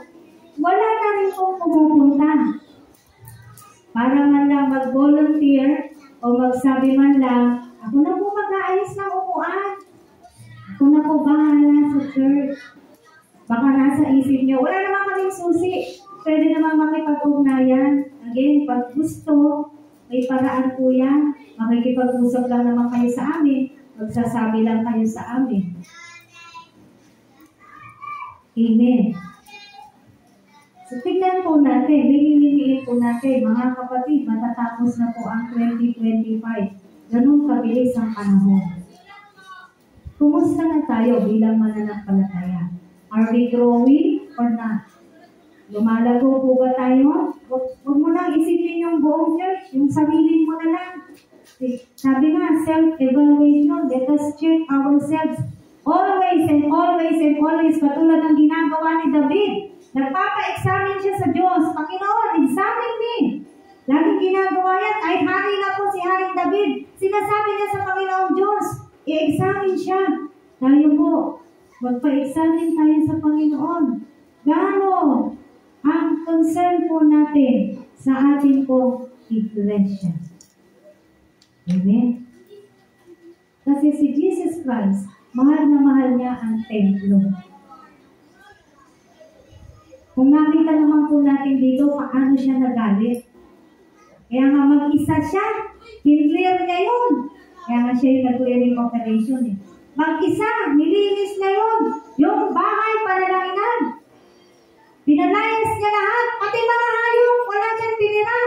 wala na rin po pumupunta. Para man lang mag-volunteer o magsabi man lang, ako na po mag-aayos ng upuan. Ako na po bahala sa church. Baka nasa isip nyo, wala naman kaming susi. Pwede naman makipag-ugnayan. Again, pag gusto, may paraan po yan. Makikipag-usap lang naman kayo sa amin. Magsasabi lang kayo sa amin. Amen. So, tignan po natin, nililiit po natin, mga kapatid, matatapos na po ang 2025. Ganun kabilis ang panahon. Kumusta na tayo bilang mananampalataya? Are we growing or not? Lumalago po ba tayo? Huwag mo nang isipin yung buong church, yung sarili mo na lang. Sabi nga, self-evaluation, let us check ourselves always and always and always, katulad ng ginagawa ni David. Nagpapa-examine siya sa Diyos. Panginoon, examine me. Laging ginagawa yan. Kahit hari na po si Haring David, sinasabi niya sa Panginoong Diyos, i-examine siya. Tayo po, magpa-examine tayo sa Panginoon. Gaano ang concern po natin sa ating po iglesia. Amen. Kasi si Jesus Christ, mahal na mahal niya ang templo. Kung nakita naman po natin dito, paano siya nagalit. Kaya nga mag-isa siya, clear niya yun. Kaya nga siya yung nag-clearing operation eh. Mag-isa, nilinis niya yun. Yung bahay panalanginan. Pinalayas niya lahat, pati mga hayop, wala siyang tinira.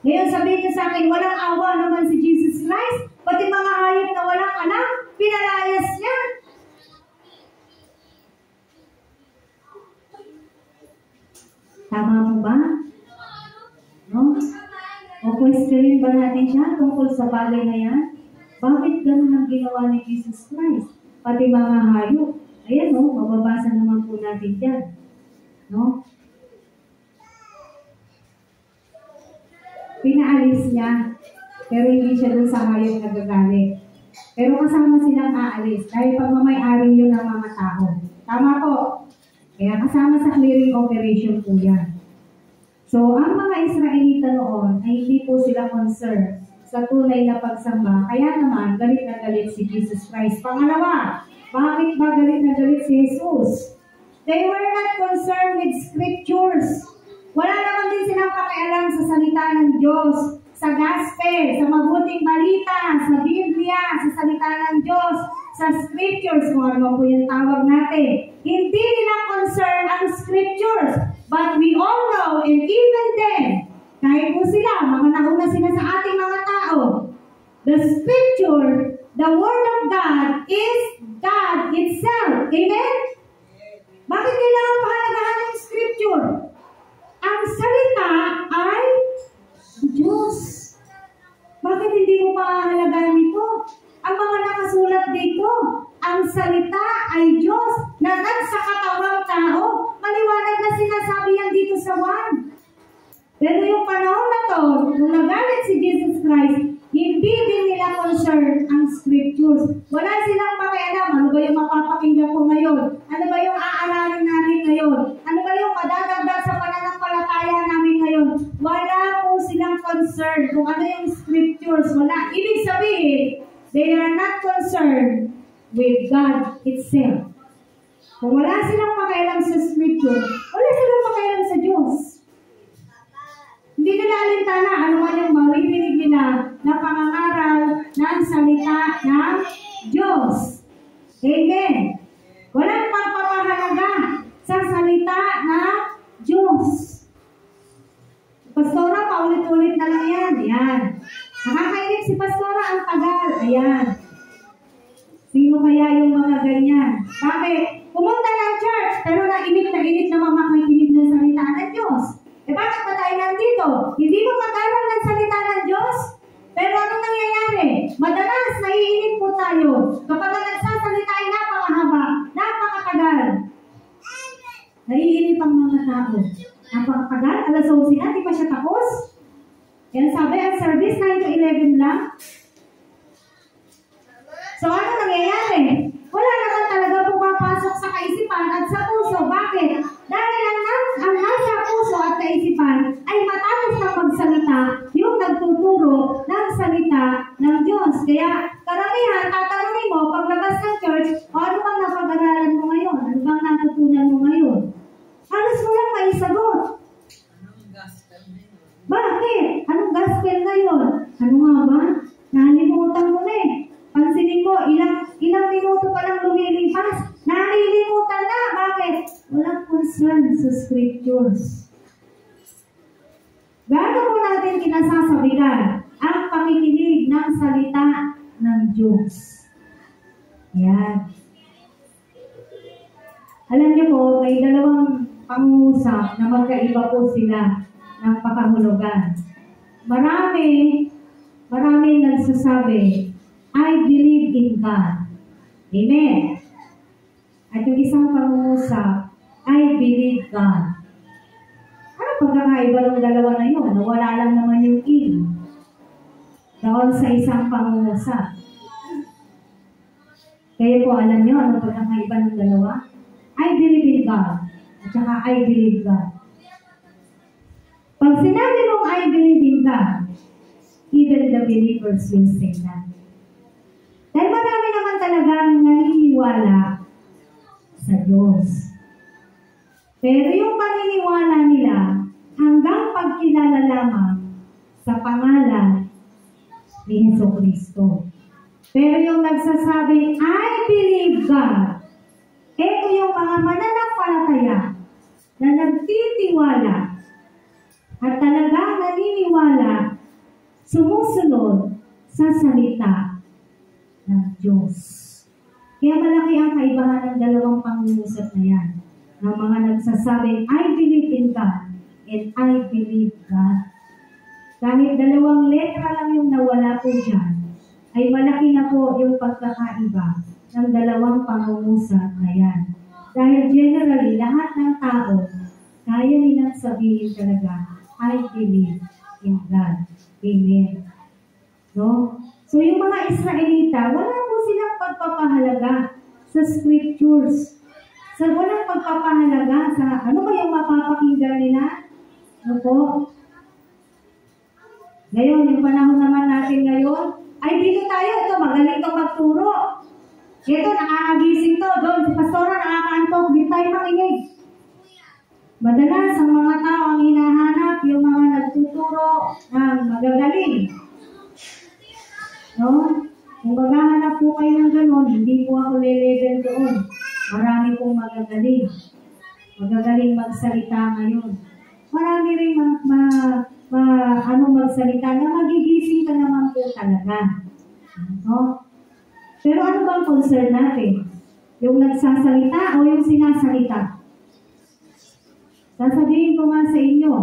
Ngayon sabihin niyo sa akin, walang awa naman si Jesus Christ, pati mga hayop na walang anak, pinalayas niya. Tama mo ba? No? O questionin ba natin siya tungkol sa bagay na yan? Bakit ganun ang ginawa ni Jesus Christ? Pati mga hayop. Ayan o, mababasa naman po natin dyan. No? Pinaalis niya, pero hindi siya dun sa hayop nagagalit. Pero kasama silang aalis dahil pagmamay-ari yun ng mga tao. Tama po. Kaya kasama sa clearing operation po yan. So, ang mga Israelita noon ay hindi po sila concerned sa tunay na pagsamba. Kaya naman, galit na galit si Jesus Christ. Pangalawa, bakit ba galit na galit si Jesus? They were not concerned with scriptures. Wala naman din silang pakialam sa salita ng Diyos, sa gospel, sa mabuting balita, sa Biblia, sa salita ng Diyos, sa scriptures, kung ano po yung tawag natin. Hindi nila concern ang scriptures. But we all know, and even then, kahit po sila, mga nauna sila sa ating mga tao, the scripture, the word of God, is God itself. Amen? Bakit kailangan pahalagahan ng scripture? Ang salita ay Diyos. Bakit hindi mo pahalagahan ito? Ang mga nakasulat dito, ang salita ay Diyos na nagsa katawang tao. Maliwanag na sinasabi yan dito sa 1. Pero yung panahon na to, nung nagalit si Jesus Christ, hindi din nila concern ang scriptures. Wala silang pakialam. Ano ba yung mapapakinggan ko ngayon? Ano ba yung aaralin namin ngayon? Ano ba yung madadagdag sa pananampalataya namin ngayon? Wala po silang concern kung ano yung scriptures. Wala. Ibig sabihin, they are not concerned with God itself. Kung wala silang pakialam sa scripture, wala silang pakialam sa Diyos. Hindi nila alintana ano man yung maririnig nila na pangangaral ng salita ng Diyos. Amen. Walang pagpapahalaga sa salita ng Diyos. Pastora, paulit-ulit na lang yan. Ayan. Nakakainig si Pastora, ang tagal. Ayan. Sino kaya yung mga ganyan? Bakit? Pumunta ng church, pero nainit naman makikinig ng salita ng Diyos. Eh bakit ba tayo nandito? Hindi mo mag-aral ng salita ng Diyos? Pero anong nangyayari? Madalas, naiinip po tayo. Kapag nagsasalita ay napakahaba, napakatagal. Naiinip ang mga tao. Napakatagal, alas 11 na, di pa siya tapos. Yan sabi, ang service 9 to 11 lang. So ano nangyayari? Wala naman talaga pumapasok sa kaisipan at sa puso. Bakit? Dahil ang nasa puso at kaisipan ay matapos na magsalita yung nagtuturo ng salita ng Diyos. Kaya karamihan, tatanungin mo, paglabas ng church, o ano bang napag-aralan mo ngayon? Ano bang natutunan mo ngayon? Halos walang maisagot. Bakit? Anong gospel ngayon? Ano nga ba? Nalimutan mo na eh. Pansinin mo, ilang minuto pa lang lumilipas. Nalilimutan na. Bakit? Walang concern sa scriptures. Gaano po natin kinasasabihan ang pakikinig ng salita ng Diyos? Yan. Alam niyo po, may dalawang pangungusap na magkaiba po sila ng pakahulugan. Marami nagsasabi, I believe in God. Amen. At yung isang pangungusap, I believe God. Ano pagkakaiba ng dalawa na yun? Nawala lang naman yung in. Doon sa isang pangungusap. Kaya po alam nyo, ano pagkakaiba ng dalawa? I believe in God. At saka I believe God. Pag sinabi mong I believe in God, even the believers will say that. Dahil marami naman talagang naniniwala sa Diyos. Pero yung paniniwala nila hanggang pagkilala lamang sa pangalan ni Jesucristo. Pero yung nagsasabing, I believe God, ito yung mga mananampalataya na nagtitiwala at talagang naniniwala, sumusunod sa salita ng Diyos. Kaya malaki ang kaibahan ng dalawang pangungusap na yan. Ng mga nagsasabing, I believe in God and I believe God. Kahit dalawang letra lang yung nawala po dyan, ay malaki na po yung pagkakaiba ng dalawang pangungusap na yan. Dahil generally, lahat ng tao, kaya nilang sabihin talaga, I believe in God. Amen. No? So yung mga Israelita, wala po silang pagpapahalaga sa scriptures. Walang pagpapahalaga sa ano ba yung mapapakinggan nila? Ano po? Ngayon, yung panahon naman natin ngayon, ay dito tayo, ito, magaling itong magturo. Ito, nakakagising to. Doon, si Pastora nakakaantok, di tayo makinig. Madalas, ang mga tao ang hinahanap, yung mga nagtuturo ng magagaling. No? Kung maghahanap po kayo ng gano'n, hindi po ako le-level doon. Marami pong magagaling. Magagaling magsalita ngayon. Marami rin magsalita na magigising ka naman po talaga. No? Pero ano bang concern natin? Yung nagsasalita o yung sinasalita? Sasabihin ko nga sa inyo,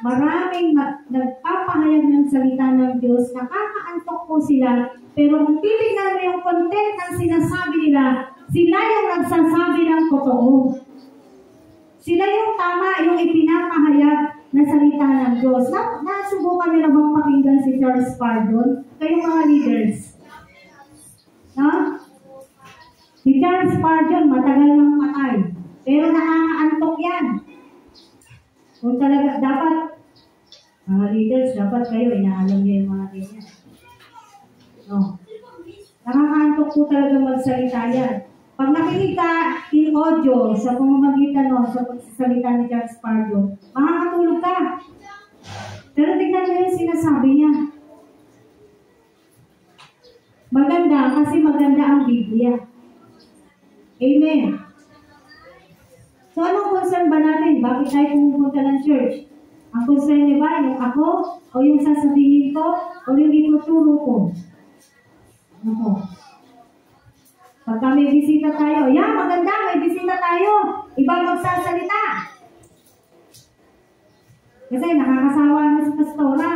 maraming nagpapahayag ng salita ng Diyos, nakakaantok po sila, pero kung titignan mo yung content ng sinasabi nila, sila yung nagsasabi ng totoo. Sila yung tama, yung ipinapahayag na salita ng Diyos. Nasubukan nyo na bang pakinggan si Charles Spurgeon? Kayong mga leaders. No? Si Charles Spurgeon, matagal nang patay. Pero nakakaantok yan. Kung talaga, dapat, mga leaders, dapat kayo, inaalam nyo yung mga ganyan. No. Nakakaantok po talaga magsalita yan. Pag nakinig ka in audio sa pamamagitan sa pagsasalita ni Charles Spurgeon, makakatulog ka. Pero tignan niyo yung sinasabi niya. Maganda kasi maganda ang Biblia. Amen. So anong concern ba natin? Bakit tayo pumupunta ng church? Ang concern niya ba yung ako? O yung sasabihin ko? O yung ituturo ko? Ano po? Pagka may bisita tayo, maganda, may bisita tayo. Ibang magsasalita. Kasi nakakasawa na sa pastora.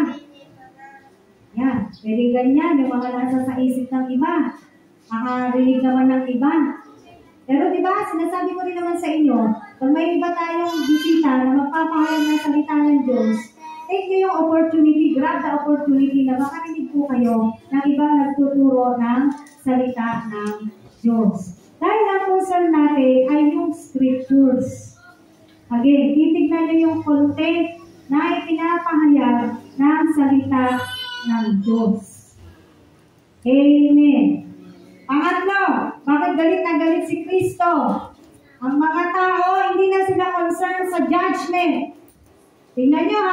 Pwede ganyan, yung mga nasa sa isip ng iba. Makarinig naman ng iba. Pero diba, sinasabi ko rin naman sa inyo, pag may iba tayong bisita na magpapahayag ng salita ng Diyos, take nyo yung opportunity, grab the opportunity na makarinig po kayo ng ibang nagtuturo ng salita ng Diyos. Dahil ang concern natin ay yung scriptures. Again, titignan nyo yung content na ipinapahayag ng salita ng Diyos. Amen. Pangatlo, bakit galit na galit si Kristo? Ang mga tao, hindi na sila concerned sa judgment. Tingnan nyo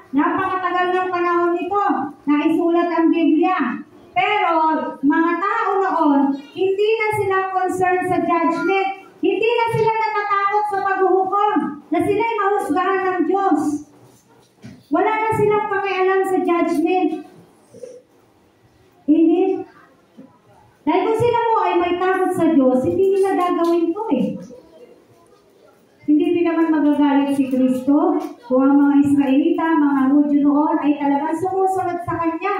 napakatagal ng panahon nito na isulat ang Biblia. Pero, mga tao noon, hindi na sila concerned sa judgment. Hindi na sila natatakot sa paghuhukom na sila'y mahusgahan ng Diyos. Wala na silang pakialam sa judgment. Amen? Dahil kung sila mo ay may takot sa Diyos, hindi nila gagawin ito Hindi din naman magagalit si Kristo kung ang mga Israelita, mga Hudyo noon ay talagang sumusunod sa Kanya.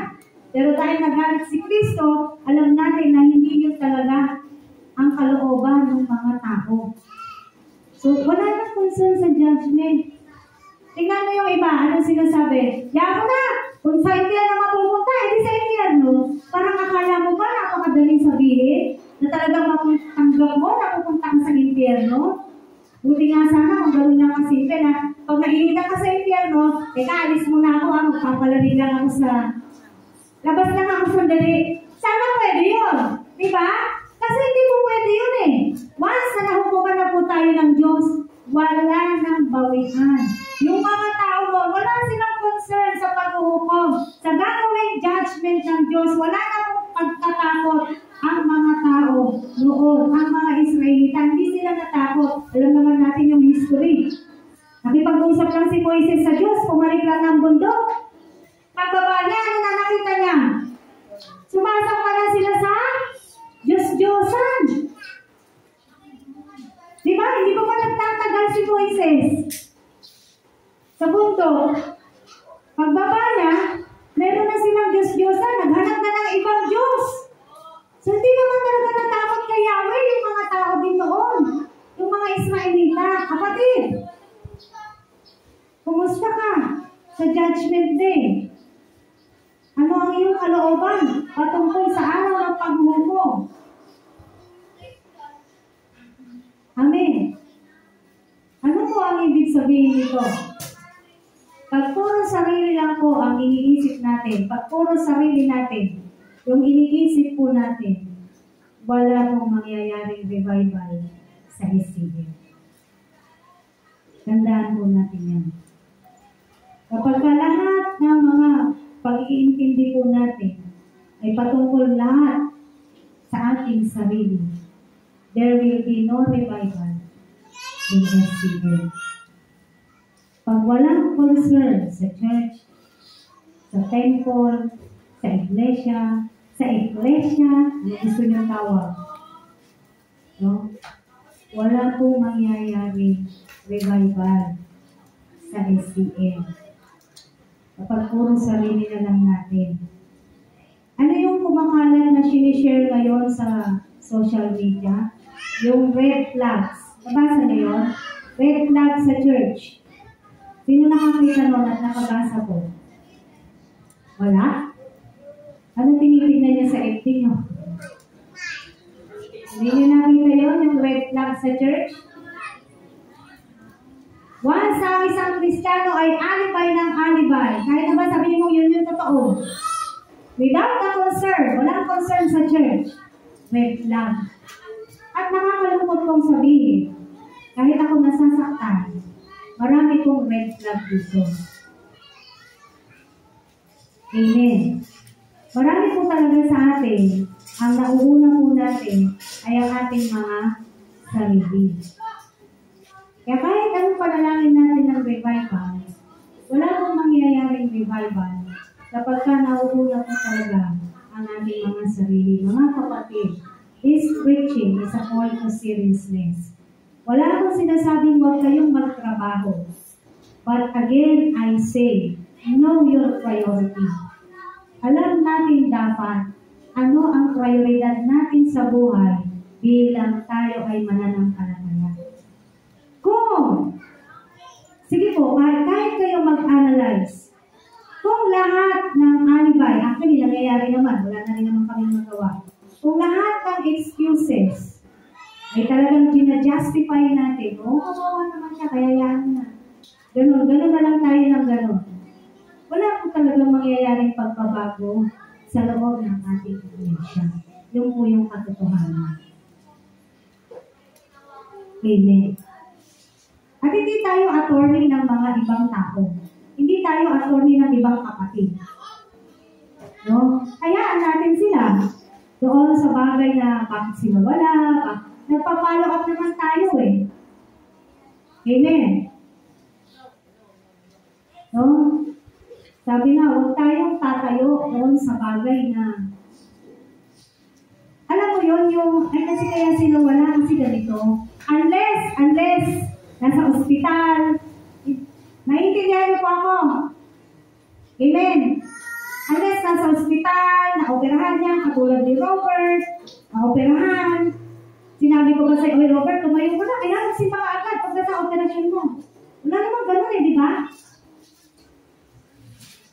Pero dahil nagalit si Kristo, alam natin na hindi yun talaga ang kalooban ng mga tao. So, wala nang concern sa judgment. Tingnan mo yung iba, anong sinasabi? Yako na! Kung sa impyerno mapupunta, edi sa impyerno. Parang akala mo ba napakadaling sabihin na talagang maputanggap mo na pupunta ka sa impyerno? Buti nga sana kung gano'n lang kasimple na pag nainitan ka sa impyerno, alis mo na ako magpapalamig lang ako sa... Labas lang ako sandali. Sana pwede yun. Diba? Kasi hindi po pwede yun Once na nahukuman na po tayo ng Diyos, wala nang bawian. Yung mga tao mo, wala silang concern sa paghuhukom. Sa gagawing judgment ng Diyos, wala na pong pagtatakot ang mga tao noon, ang mga Israelita. Hindi sila natakot. Alam naman natin yung history. Nakipag-usap lang si Moises sa Diyos, pumalik lang ng bundok. Pagbaba niya, ano na nakita niya? Sumasang pa lang sila sa Diyos-Diyosan. Diba? Hindi pa nagtatagal si Moises sa bundok. Pagbaba niya, meron na silang Diyos-Diyosan. Naghanap na ng ibang Diyos. So, hindi naman talaga natakot kay Yahweh yung mga tao din noon. Yung mga Israelita. Kapatid, kumusta ka sa Judgment Day? Ano ang iyong kalooban patungkol sa araw ng paghuhukom? Amen. Ano po ang ibig sabihin nito? Pag puro sarili lang po ang iniisip natin, pag puro sarili natin, yung iniisip po natin, wala pong mangyayaring revival sa SCM. Tandaan po natin yan. Kapag lahat ng mga pag-iintindi po natin ay patungkol lahat sa ating sarili, there will be no revival in SCM. Pag walang concern sa church, sa temple, sa iglesia, yung gusto niyong tawag, no? Wala pong mangyayari revival sa SCM. Kapag puro sarili na lang natin. Ano yung kumakalat na sinishare ngayon sa social media? Yung red flags. Nabasa niyo yun? Red flags sa church. Sino nakakita nun at nakabasa po? Wala? Ano tinitignan niya sa FB niyo? Hindi niyo nakita yun, yung red flag sa church? Once ang isang Kristiyano ay alibay ng alibay, kahit na ba sabihin mo yun yung totoo, without the concern, walang concern sa church, red flag. At nakakalungkot kong sabihin, kahit ako nasasaktan, marami kong red flag dito. Amen. Marami po talaga sa atin, ang nauuna po natin ay ang ating mga sarili. Kaya kahit anong panalangin natin ng revival, wala pong mangyayaring revival kapag ka nauuna po talaga ang ating mga sarili. Mga kapatid, this preaching is a call to seriousness. Wala akong sinasabing huwag kayong magtrabaho. But again, I say, know your priority. Alam natin dapat ano ang prioridad natin sa buhay bilang tayo ay mananampalataya. Sige po, kahit kayo mag-analyze, kung lahat ng alibay, actually nangyayari naman, wala na rin naman kami magawa. Kung lahat ng excuses ay talagang ginajustify natin, kawawa naman siya, kaya yan na. Ganun na lang tayo ng ganun. Wala po talagang mangyayaring pagbabago sa loob ng ating iglesia. Yung po yung katotohanan. Amen. At hindi tayo attorney ng mga ibang tao. Hindi tayo attorney ng ibang kapatid. No? Hayaan natin sila doon sa bagay na bakit sila wala, nagpa-follow up naman tayo eh. Amen. No? Sabi na, huwag tayong tatayo doon sa bagay na alam mo yun, ay kasi kaya sila wala kasi ganito. Unless nasa ospital, naiintindihan niyo po ako. Amen. Unless nasa ospital, na-operahan niya, katulad ni Robert, na-operahan. Sinabi ko ba sa'yo, Robert, tumayo ko na, kaya magsimba ka agad pag nasa operasyon mo. Wala naman ganun eh, di ba?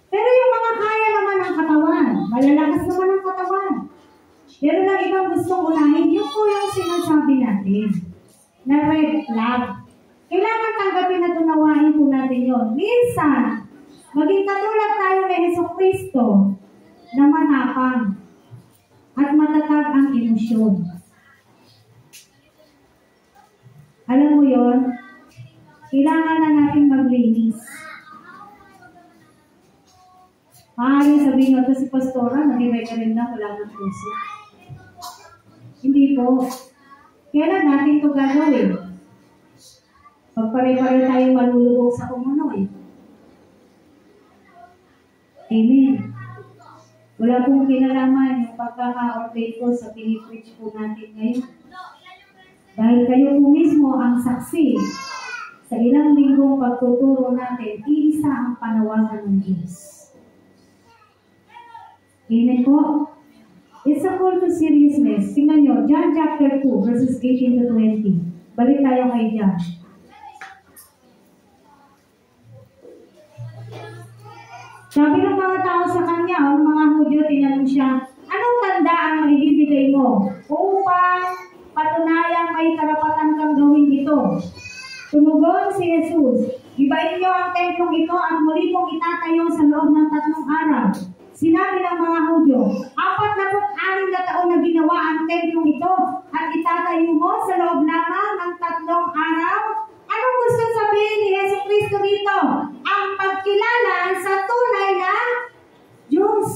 Pero yung mga kaya naman ng katawan, malalakas naman ang katawan. Pero lang ibang gustong unahin, yun po yung sinasabi natin, na red flag. Kailangan tanggapin at unawain po natin yun. Minsan, maging katulad tayo ni Jesucristo na matapang at matatag ang emosyon. Alam mo yun, kailangan na natin maglinis. Maaaring sabihin nyo, ito si Pastora, nag-iway na, wala ng puso. Hindi po. Kailan natin ito gagawin? Pagpare-pare tayo malulubog sa kumuno eh. Amen. Wala pong kinalaman yung pagkaka-ordain ko sa pinipreach po natin ngayon. Dahil kayo po mismo ang saksi sa ilang linggong pagtuturo natin, iisa ang panawagan ng Diyos. Amen po. It's a call to seriousness. Tingnan nyo, John chapter 2, verses 18 to 20. Balik tayo kay John. Sabi ng mga tao sa kanya, ang mga Hudyo, tinanong siya, anong tanda ang maibibigay mo upang patunayang may karapatan kang gawin ito? Tumugon si Jesus, ibahin niyo ang templong ito at muli kong itatayo sa loob ng 3 araw. Sinabi ng mga Hudyo, 46 na taon na ginawa ang templong ito at itatayo mo sa loob lamang ng 3 araw? Anong gusto sabihin ni Jesucristo dito? Ang pagkilala sa tunay na Diyos.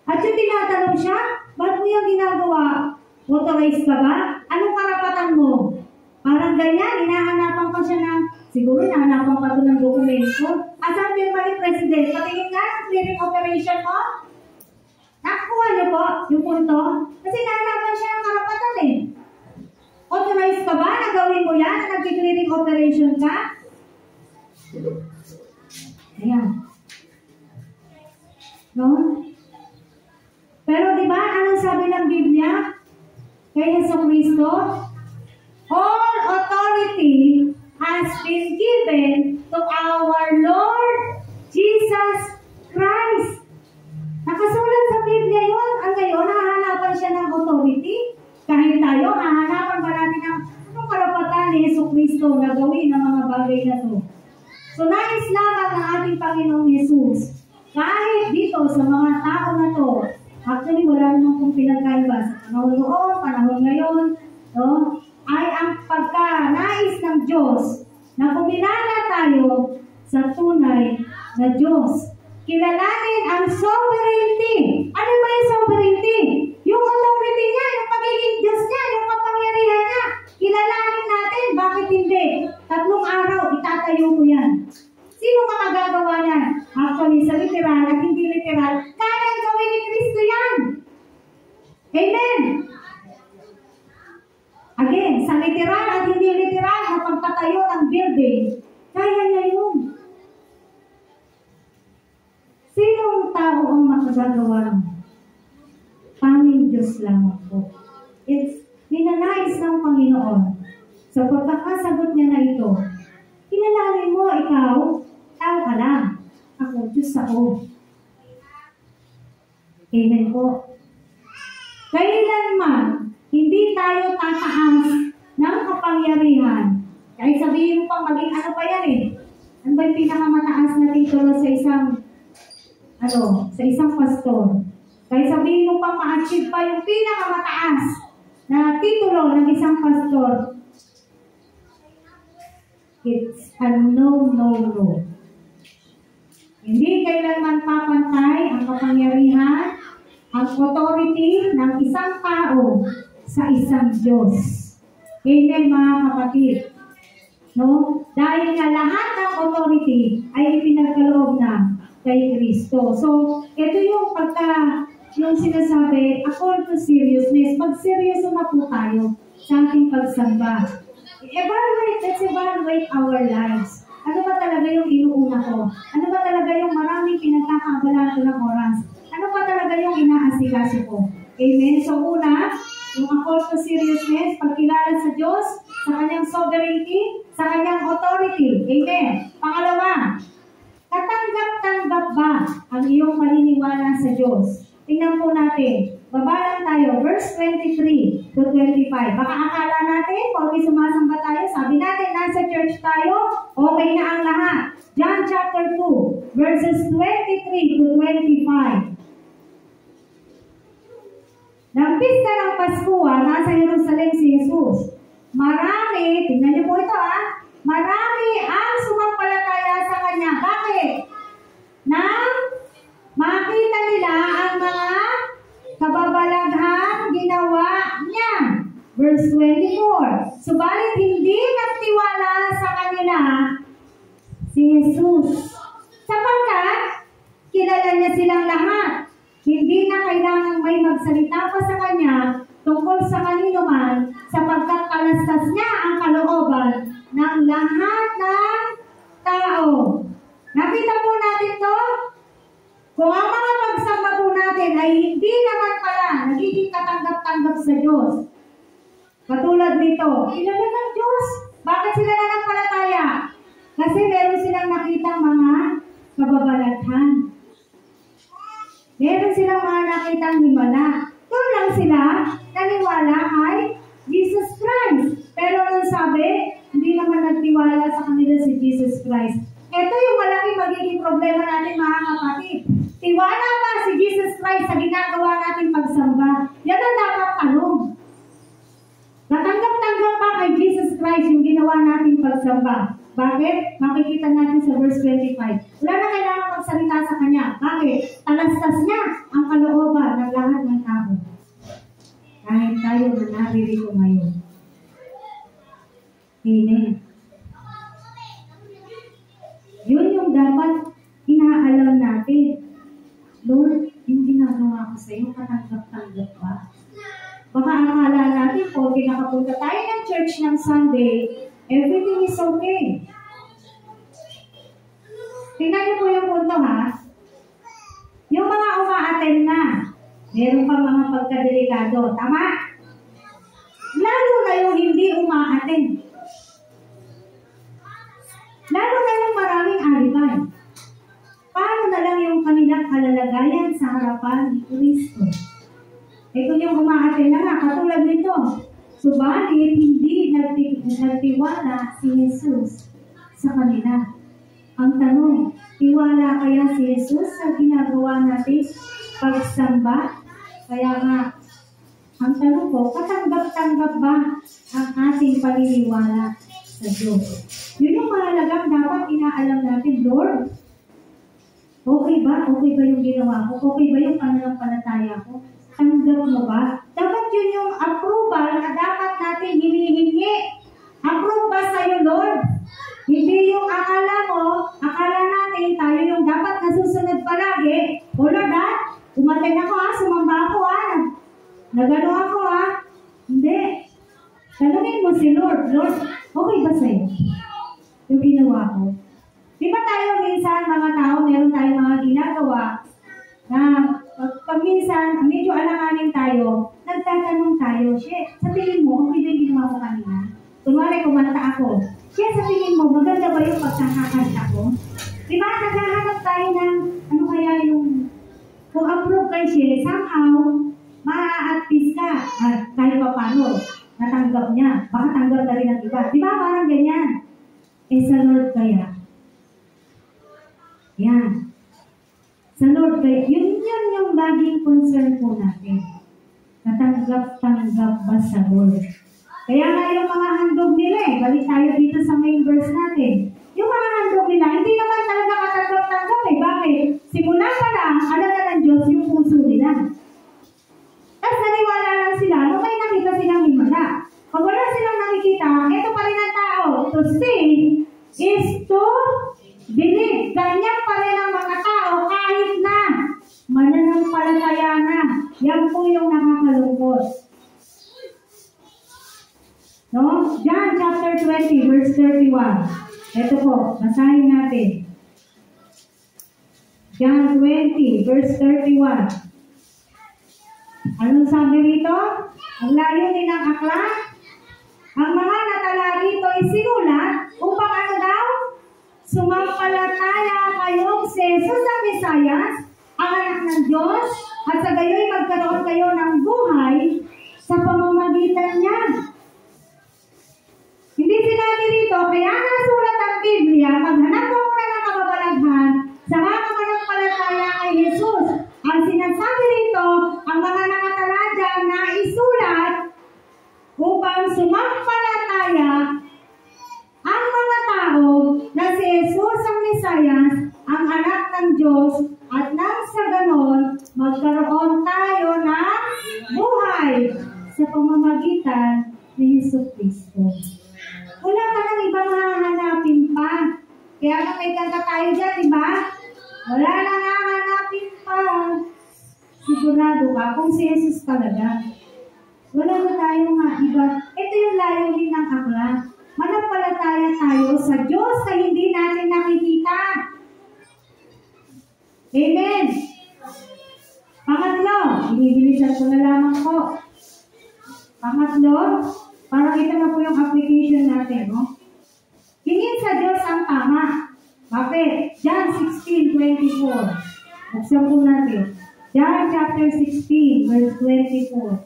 At yung tinatanong siya, ba't mo yung ginagawa? Authorized ka ba? Anong karapatan mo? Parang ganyan, hinahanapan pa siya ng, siguro hinahanapan pa ito ng dokumento. Asan firma ni President? Patingin nga ang clearing operation mo? Nakuha niyo po yung punto? Kasi hinahanapan siya ng karapatan eh. Authorized ka ba na gawin mo yan? Na nag-clearing operation ka? Ayan. No? Pero di ba, anong sabi ng Biblia? Kay Jesucristo? All authority has been given to our Lord Jesus Christ. Nakasulat sa Biblia yun. Ang ngayon, nahahanapan siya ng authority. Kahit tayo, hahanapan ba natin ang anong karapatan ni Jesucristo na gawin ang mga bagay na to? So, nais lamang ng ating Panginoong Jesus, kahit dito sa mga tao na to, actually wala naman kong pinagkaiba sa panahon noon, panahon ngayon, no? Ay ang pagka-nais ng Diyos na kumilala tayo sa tunay na Diyos. kilalanin ang sovereignty. Ano ba yung sovereignty? Yung authority niya, yung pagiging Diyos niya, yung kapangyarihan niya. Kilalanin natin, bakit hindi? 3 araw, itatayo ko yan. Sino makagagawa niyan? Actually, sa literal at hindi literal, kayang gawin ni Kristo yan. Amen! Again, sa literal at hindi literal na pagtatayo ng building, kaya niya yun. Sinong tao ang makagagawa mo? Panging Diyos lamang po. It's ninanais ng Panginoon. Sa pagkakasagot niya na ito, kinalanin mo, ikaw, tao ka lang. Ako, Diyos ako. Amen po. Kailanman, hindi tayo tataas ng kapangyarihan. Kahit sabihin mo pang maging ano pa yan eh. Ano ba yung pinakamataas na titulo sa isang pastor? Kahit sabihin mo pang ma-achieve pa yung pinakamataas na titulo ng isang pastor, it's a no. Hindi kailanman papantay ang kapangyarihan, ang authority ng isang tao sa isang Diyos. Amen, mga kapatid. No? Dahil nga lahat ng authority ay ipinagkaloob na kay Kristo. So, ito yung yung sinasabi, according to seriousness, mag-seryoso na po tayo sa ating pagsamba. Let's evaluate our lives. Ano ba talaga yung inuuna ko? Ano ba talaga yung maraming pinagkakabalaan ko ng oras? Ano ba talaga yung inaasikaso ko? Amen? So, una, yung according to seriousness, pagkilala sa Diyos, sa kanyang sovereignty, sa kanyang authority. Amen? Pangalawa, katanggap-tanggap ba ang iyong paniniwala sa Diyos? Tingnan po natin. Baba lang tayo. Verse 23 to 25. Baka akala natin, kung sumasamba tayo, sabi natin, nasa church tayo, okay na ang lahat. John chapter 2, verses 23 to 25. Nang pista ng Pasko, nasa Jerusalem si Jesus. Marami, tingnan niyo po ito marami ang sumampalataya sa Kanya. Bakit? Nang makita nila ang mga kababalaghan ginawa niya. Verse 24. Subalit hindi nagtiwala sa kanila si Jesus. Sapagkat kilala niya silang lahat. Hindi na kailangang may magsalita pa sa Kanya tungkol sa kanino man, sapagkat kalastas niya ang kalooban ng lahat ng tao. Nakita po natin to? Kung ang mga pagsamba po natin ay hindi naman pala nagiging katanggap-tanggap sa Diyos. Katulad nito, kilala ng Diyos. Bakit sila nanampalataya? Kasi meron silang nakitang mga kababalaghan. Meron silang mga nakitang himala. Doon lang sila naniwala kay Jesus Christ. Pero nung sabi, hindi naman nagtiwala sa kanila si Jesus Christ. Ito yung malaking magiging problema natin, mga kapatid. Tiwala ba si Jesus Christ sa ginagawa natin pagsamba? Yan ang dapat tanong. Natanggap-tanggap ba kay Jesus Christ yung ginawa natin pagsamba? Bakit? Makikita natin sa verse 25. Wala na kailangan magsalita sa Kanya. Bakit? Talastas niya ang kalooban ng lahat ng tao. Kahit tayo na naririto ngayon. Amen. Yun yung dapat inaalam natin. Lord, yung ginagawa ko sa iyo, katanggap-tanggap ba? Baka akala natin, kung nakapunta tayo ng church ng Sunday, everything is okay. Tingnan niyo po yung punto, Yung mga uma-attend na, meron pa mga pagkadelikado. Tama? Lalo na yung hindi uma-attend. Lalo na yung maraming alibay. Paano na lang yung kanilang kalalagayan sa harapan ni Kristo? Kung yung uma-attend na katulad nito, subalit hindi nagtiwala si Jesus sa kanila. Ang tanong, tiwala kaya si Jesus sa ginagawa natin pagsamba? Kaya nga, ang tanong ko, katanggap-tanggap ba ang ating paniniwala sa Diyos? Yun yung mahalagang dapat inaalam natin, Lord. Okay ba? Okay ba yung ginawa ko? Okay ba yung pananampalataya ko? Tanggap mo ba? Dapat yun yung approval na dapat natin hinihingi. Approve ba sa'yo, Lord? Hindi yung akala natin tayo yung dapat nasusunod palagi. O Lord, umatay ako sumamba ako nagano ako Hindi. Tanungin mo si Lord, Lord, okay ba sa'yo? Yung ginawa ko. Di ba tayo minsan, mga tao, meron tayong mga ginagawa na pag minsan, medyo alanganin tayo, nagtatanong tayo, sa tingin mo, okay ba yung ginawa ko kanina? Kunwari, kumanta ako. Sa tingin mo, maganda ba yung pagkakakanta ko? Di ba, naghahanap tayo ng, ano kaya yung, kung approve kay somehow, maa-at-peace ka, kahit pa paano, natanggap niya. Baka tanggap na rin ng iba. Di ba, parang ganyan? Sa Lord kaya. Yan. Sa Lord kaya, yun yung laging concern po natin. Natanggap-tanggap ba sa Lord? Kaya nga yung mga handog nila balik tayo dito sa main verse natin. Yung mga handog nila, hindi naman talaga katanggap-tanggap Bakit? Simula pa lang, alam na ng Diyos yung puso nila. Tapos naniwala lang sila, nung may nakita silang himala. Pag wala silang nakikita, ito pa rin ang tao. To see is to believe. Ganyan pa rin ang mga tao kahit na mananampalataya na. Yan po yung nakakalungkot. No? John chapter 20, verse 31. Ito po, basahin natin. John 20, verse 31. Anong sabi rito? Ang layunin ng aklat? Ang mga natala dito ay sinulat upang ano daw? Sumampalataya kayong si Jesus ang Mesayas, ang anak ng Diyos, at sa gayo'y magkaroon kayo ng buhay sa pamamagitan niya. Hindi sinabi rito, kaya nasulat ang Biblia, maghanap mo muna ng kababalaghan, saka ka manampalataya kay Jesus. Ang sinasabi rito, ang mga nakatala dyan na isulat upang sumampalataya ang mga tao na si Jesus ang Mesayas, ang anak ng Diyos, at nang sa ganon, magkaroon tayo ng buhay sa pamamagitan ni Yesu Cristo. Wala ka nang ibang hahanapin pa. Kaya nga may kanta tayo dyan, di ba? Wala nang hahanapin pa. Sigurado ka kung si Jesus talaga. Wala na tayong iba. Ito yung layunin ng aklat. Manampalataya tayo sa Diyos na hindi natin nakikita. Amen. Pangatlo, inibilisan ko na lamang po. Pangatlo, parang ito na po yung application natin, no? Hingin sa Diyos ang tama. Bakit? John 16:24. Buksan po natin. John chapter 16, verse 24.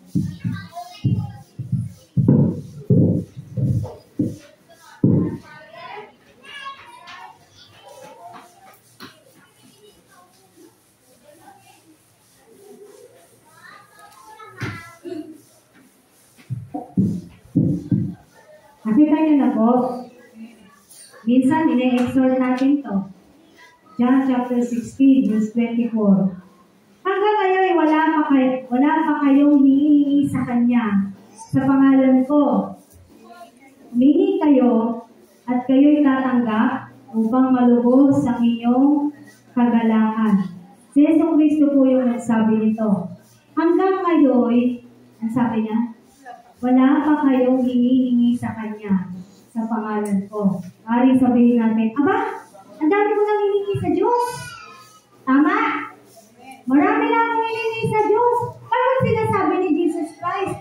Nakita niyo na po? Minsan, ina-exhort natin to. John chapter 16, verse 24. Hanggang ngayon, wala pa kayong hihingi sa Kanya sa pangalan ko. Humingi kayo at kayo'y tatanggap upang malubos ang inyong kagalakan. Si Yesu Cristo po yung nagsabi nito. Hanggang ngayon, ang sabi niya, wala pa kayong hinihingi sa Kanya sa pangalan ko. Maaaring sabihin natin, aba, ang dami ko nang hinihingi sa Diyos. Tama? Marami na akong hinihingi sa Diyos. Bakit sinasabi ni Jesus Christ?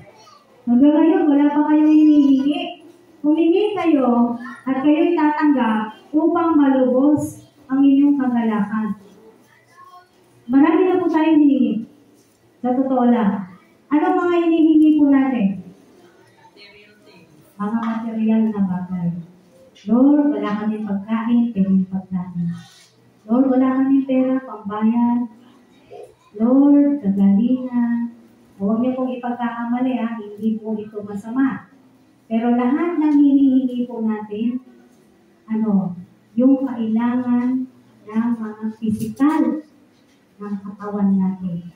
Hanggang ngayon, wala pa kayong hinihingi. Humingi kayo at kayo'y tatanggap upang malubos ang inyong kagalakan. Marami na po tayong hinihingi. Sa totoo lang. Ano mga hinihingi po natin? Mga material na bagay. Lord, wala kaming pagkain, pwedeng pagkain. Lord, wala kaming pera, pambayan. Lord, kagalingan. Huwag niyo pong ipagkakamali, hindi po ito masama. Pero lahat ng hinihingi po natin, yung kailangan ng mga physical ng katawan natin.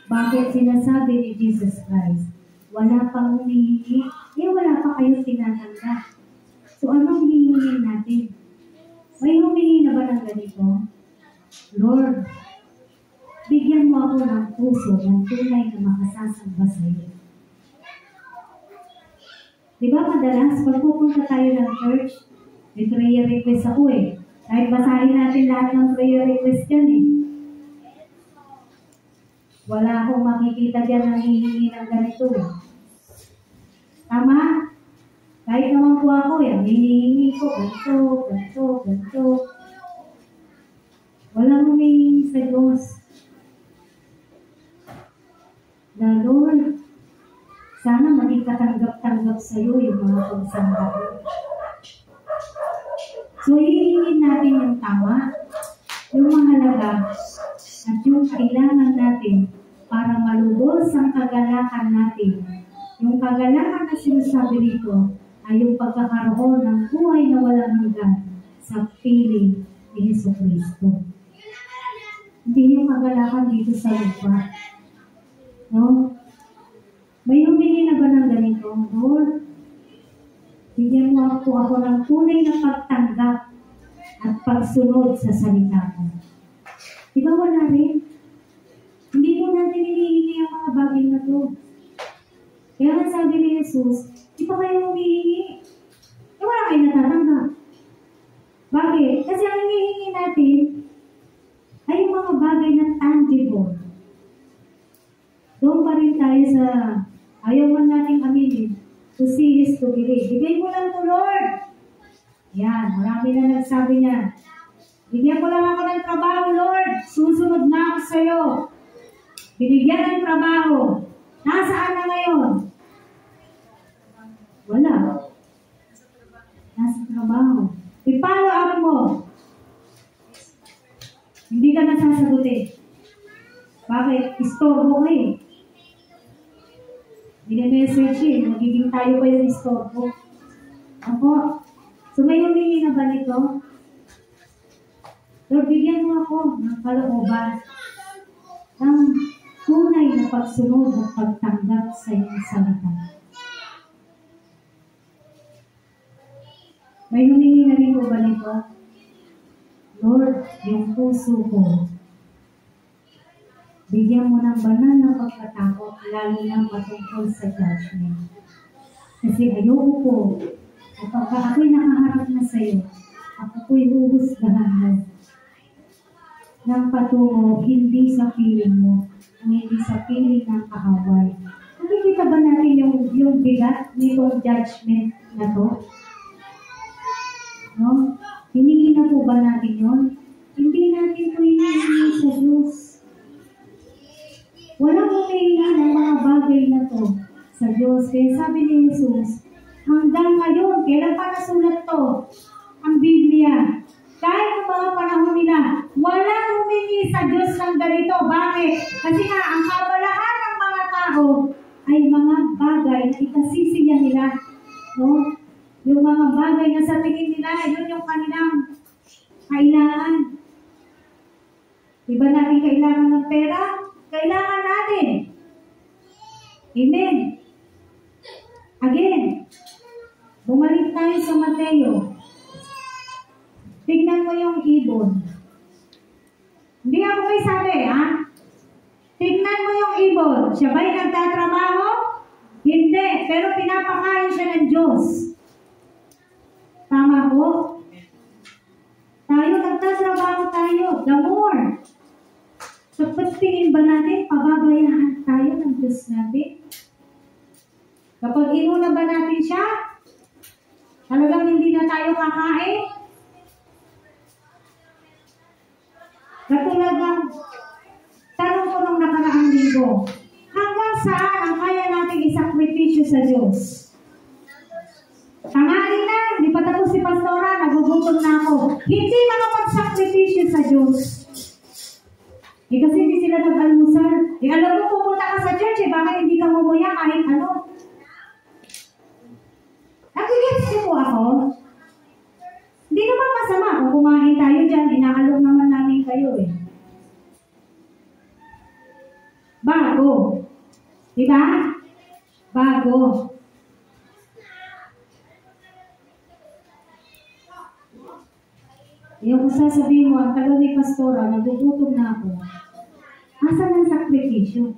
Bakit sinasabi ni Jesus Christ, wala pang humihingi, wala pa kayo tinatanggap. So anong hihingin natin? May humingi na ba ng ganito? Lord, bigyan mo ako ng puso ng tunay na makasasamba sa iyo. Diba madalas, pag pupunta tayo ng church, may prayer request ako eh. Kahit basahin natin lahat ng prayer request yan eh. Wala akong makikita dyan na hihingi ng ganito eh. Tama? Kahit naman po ako eh, hinihingi ko ganito. Walang humihingi sa Diyos. Na Lord, sana maging katanggap-tanggap sa iyo yung mga pagsamba ko. So, hihingin natin yung tama, yung mahalaga, at yung kailangan natin para malubos ang kagalakan natin. Yung kagalakan na sinasabi dito ay yung pagkakaroon ng buhay na walang hanggan sa piling ni Jesucristo. Hindi yung kagalakan dito sa lupa. No? May humingi na ba ng ganito? Lord, bigyan mo ako ng tunay na pagtanggap at pagsunod sa salita ko. Di ba wala rin? Hindi mo natin hinihingi ang mga bagay na to. Kaya nga sabi ni Jesus, di pa kayo humihingi? Wala kayo natatanggap. Bakit? Kasi ang hinihingi natin ay yung mga bagay na tangible. Doon pa rin tayo sa ayaw man nating aminin. To see is to believe. Bigay mo lang to, Lord. Yan, marami na nagsabi niya. Bigyan mo lang ako ng trabaho, Lord. Susunod na ako sa'yo. Binigyan ng trabaho. Nasaan na ngayon? Wala. Nasa trabaho. I-follow up mo. Hindi ka nasasagutin. Bakit? Istorbo ka eh. Bine-message eh. Magiging tayo pa yung istorbo. Ako. So may humingi na ba nito? Lord, bigyan mo ako ng kalooban ng tunay na pagsunod at pagtanggap sa iyong salita. May humingi na rin po ba nito? Lord, yung puso ko, bigyan mo ng banal na pagkatakot, lalo na patungkol sa judgment. Kasi ayoko po, kapag ako'y nakaharap na sa iyo, ako po'y huhusgahan mo ng patungo, hindi sa piling mo, hindi sa piling ng kaaway. Nakikita ba natin yung bigat nitong judgment na to? No? Hiningi na po ba natin yun? Hindi natin po hinihingi sa Diyos. Walang humihingi ng mga bagay na to sa Diyos. Kaya sabi ni Jesus, hanggang ngayon, kailan pa nasulat to? Ang Biblia. Kahit ng mga panahon nila, walang humingi sa Diyos ng ganito. Bakit? Kasi nga, ang kabalahan ng mga tao ay mga bagay na ikasisiya nila. No? Yung mga bagay na sa tingin nila, yun yung kanilang kailangan. Diba natin kailangan ng pera? Kailangan natin. Amen. Again, bumalik tayo sa Mateo. Tignan mo yung ibon. Hindi ako may sabi, ha? Tignan mo yung ibon. Siya ba'y nagtatrabaho? Hindi, pero pinapakain siya ng Diyos. Tama po? Tayo, nagtatrabaho tayo. The more. So, tingin ba natin, pababayaan tayo ng Diyos natin? Kapag inuna ba natin siya, talagang hindi na tayo kakain? Katulad ng tanong ko nung nakaraang linggo, hanggang saan ang kaya natin isakripisyo sa Diyos? Tanghali na, di pa tapos si Pastora, nagugutom na ako. Hindi makapagsakripisyo sa Diyos. Kasi hindi sila nag-almusal. Alam mo, pupunta ka sa church, bakit hindi ka mumuya kahit ano? Nagigits niyo po ako? Hindi naman masama kung kumain tayo dyan, inaalok naman namin kayo eh. Bago. Diba? Bago. Yung sasabihin mo, ang tagal ni Pastora, nagugutom na ako. Asan ang sakripisyo?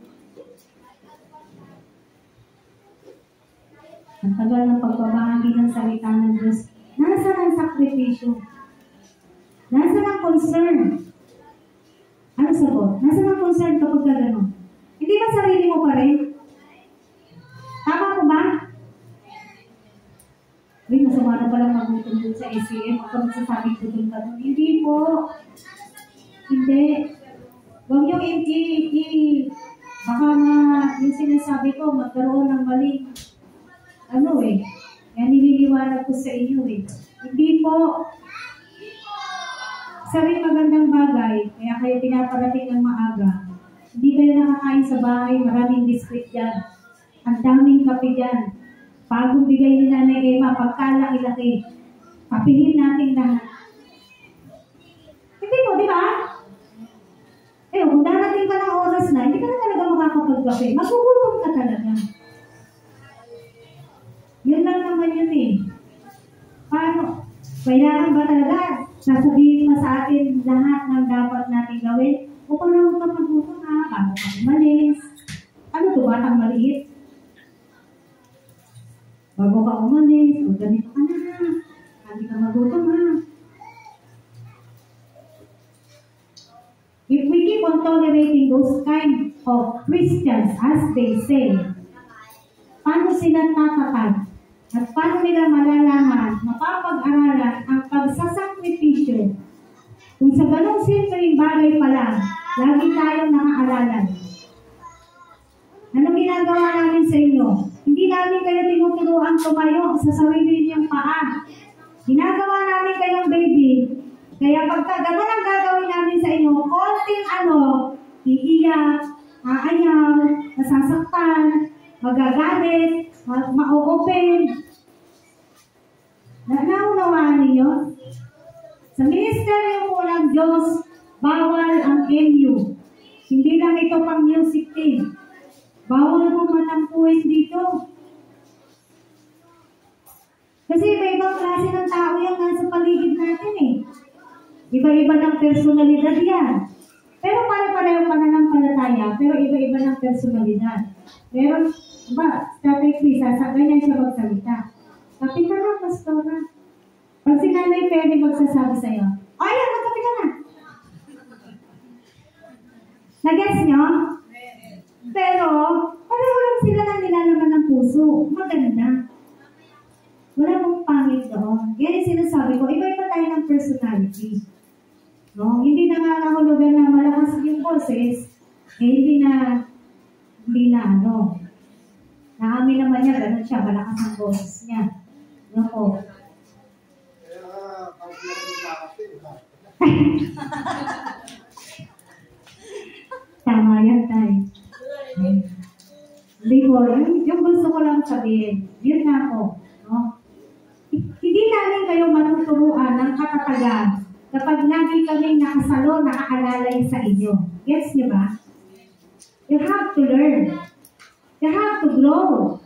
Ang tagal ng pagbabahagi ng salita ng Diyos. Nasaan ang sakripisyo? Nasaan ang concern? Ano sagot? Nasaan ang concern kapag gano'n? Hindi ba sarili mo pa rin? Tama ko ba? Uy, masama na palang magutom dun sa ACM. Ako nagsasabing gutom ka dun. Hindi po. Hindi. Huwag yung baka nga yung sinasabi ko, magkaroon ng maling yan nililiwanag ko sa inyo eh. Hindi po. Sa rin magandang bagay, kaya kayo pinaparating ng maaga. Hindi kayo nakakain sa bahay, maraming biskuit dyan. Ang daming kape dyan. Bagong bigay ni Nanay Emma, pagkalaki-laki. Kapihin natin lahat. Hindi po, di ba? Kung darating ka ng oras na, hindi ka na talaga makakapagkape. Magugutom ka talaga. Yun lang naman yun eh. Paano? Kailangan ba talaga sasabihin mo sa atin lahat ng dapat natin gawin? O kung huwag ka magutom ha, bago ka umalis. Ano to, batang maliit? Bago ka umalis, o ganito ka na ha. Hindi ka magutom ha. If we keep on tolerating those kind of Christians, as they say, paano sila tatatag? At paano nila malalaman, mapapag-aralan ang pagsasakripisyo? Kung sa ganong simpleng bagay pa lang, lagi tayong nakaalala. Ano ginagawa namin sa inyo? Hindi namin kayo tinuturuan tumayo sa sarili niyong paa. Ginagawa namin kayong baby. Kaya pagka gano'n ang gagawin namin sa inyo, konting iiyak, aayaw, nasasaktan, magagalit, ma-open. Naunawaan ninyo? Sa ministeryo po ng Diyos, bawal ang MU. Hindi lang ito pang music team. Bawal mo matampuin dito. Kasi iba-ibang klase ng tao yan nasa paligid natin eh. Iba-iba ng personalidad yan. Pero pare-pareho pananampalataya, pero iba-iba ng personalidad. Pero, Tatay Chris, ganyan siya magsalita. Kapi ka na, Pastora. Pag si Nanay Penny magsasabi sa'yo, ayan, magkapi ka na. Nag-gets nyo? Pero, pareho lang sila ng nilalaman ng puso. Maganda. Wala mong pangit doon. Yan yung sinasabi ko, iba-iba tayo ng personality. No? Hindi na nga nahulugan na malakas yung boses, hindi na naamin naman niya, ganun siya, malakas ang boses niya. No po. Tama yan tayo. Hindi po, yung gusto ko lang sabihin, yun na po. No? Hindi namin kayo matuturuan ng katatagan kapag lagi kaming nakasalo, nakaalalay sa inyo. Gets niyo ba? You have to learn. You have to grow.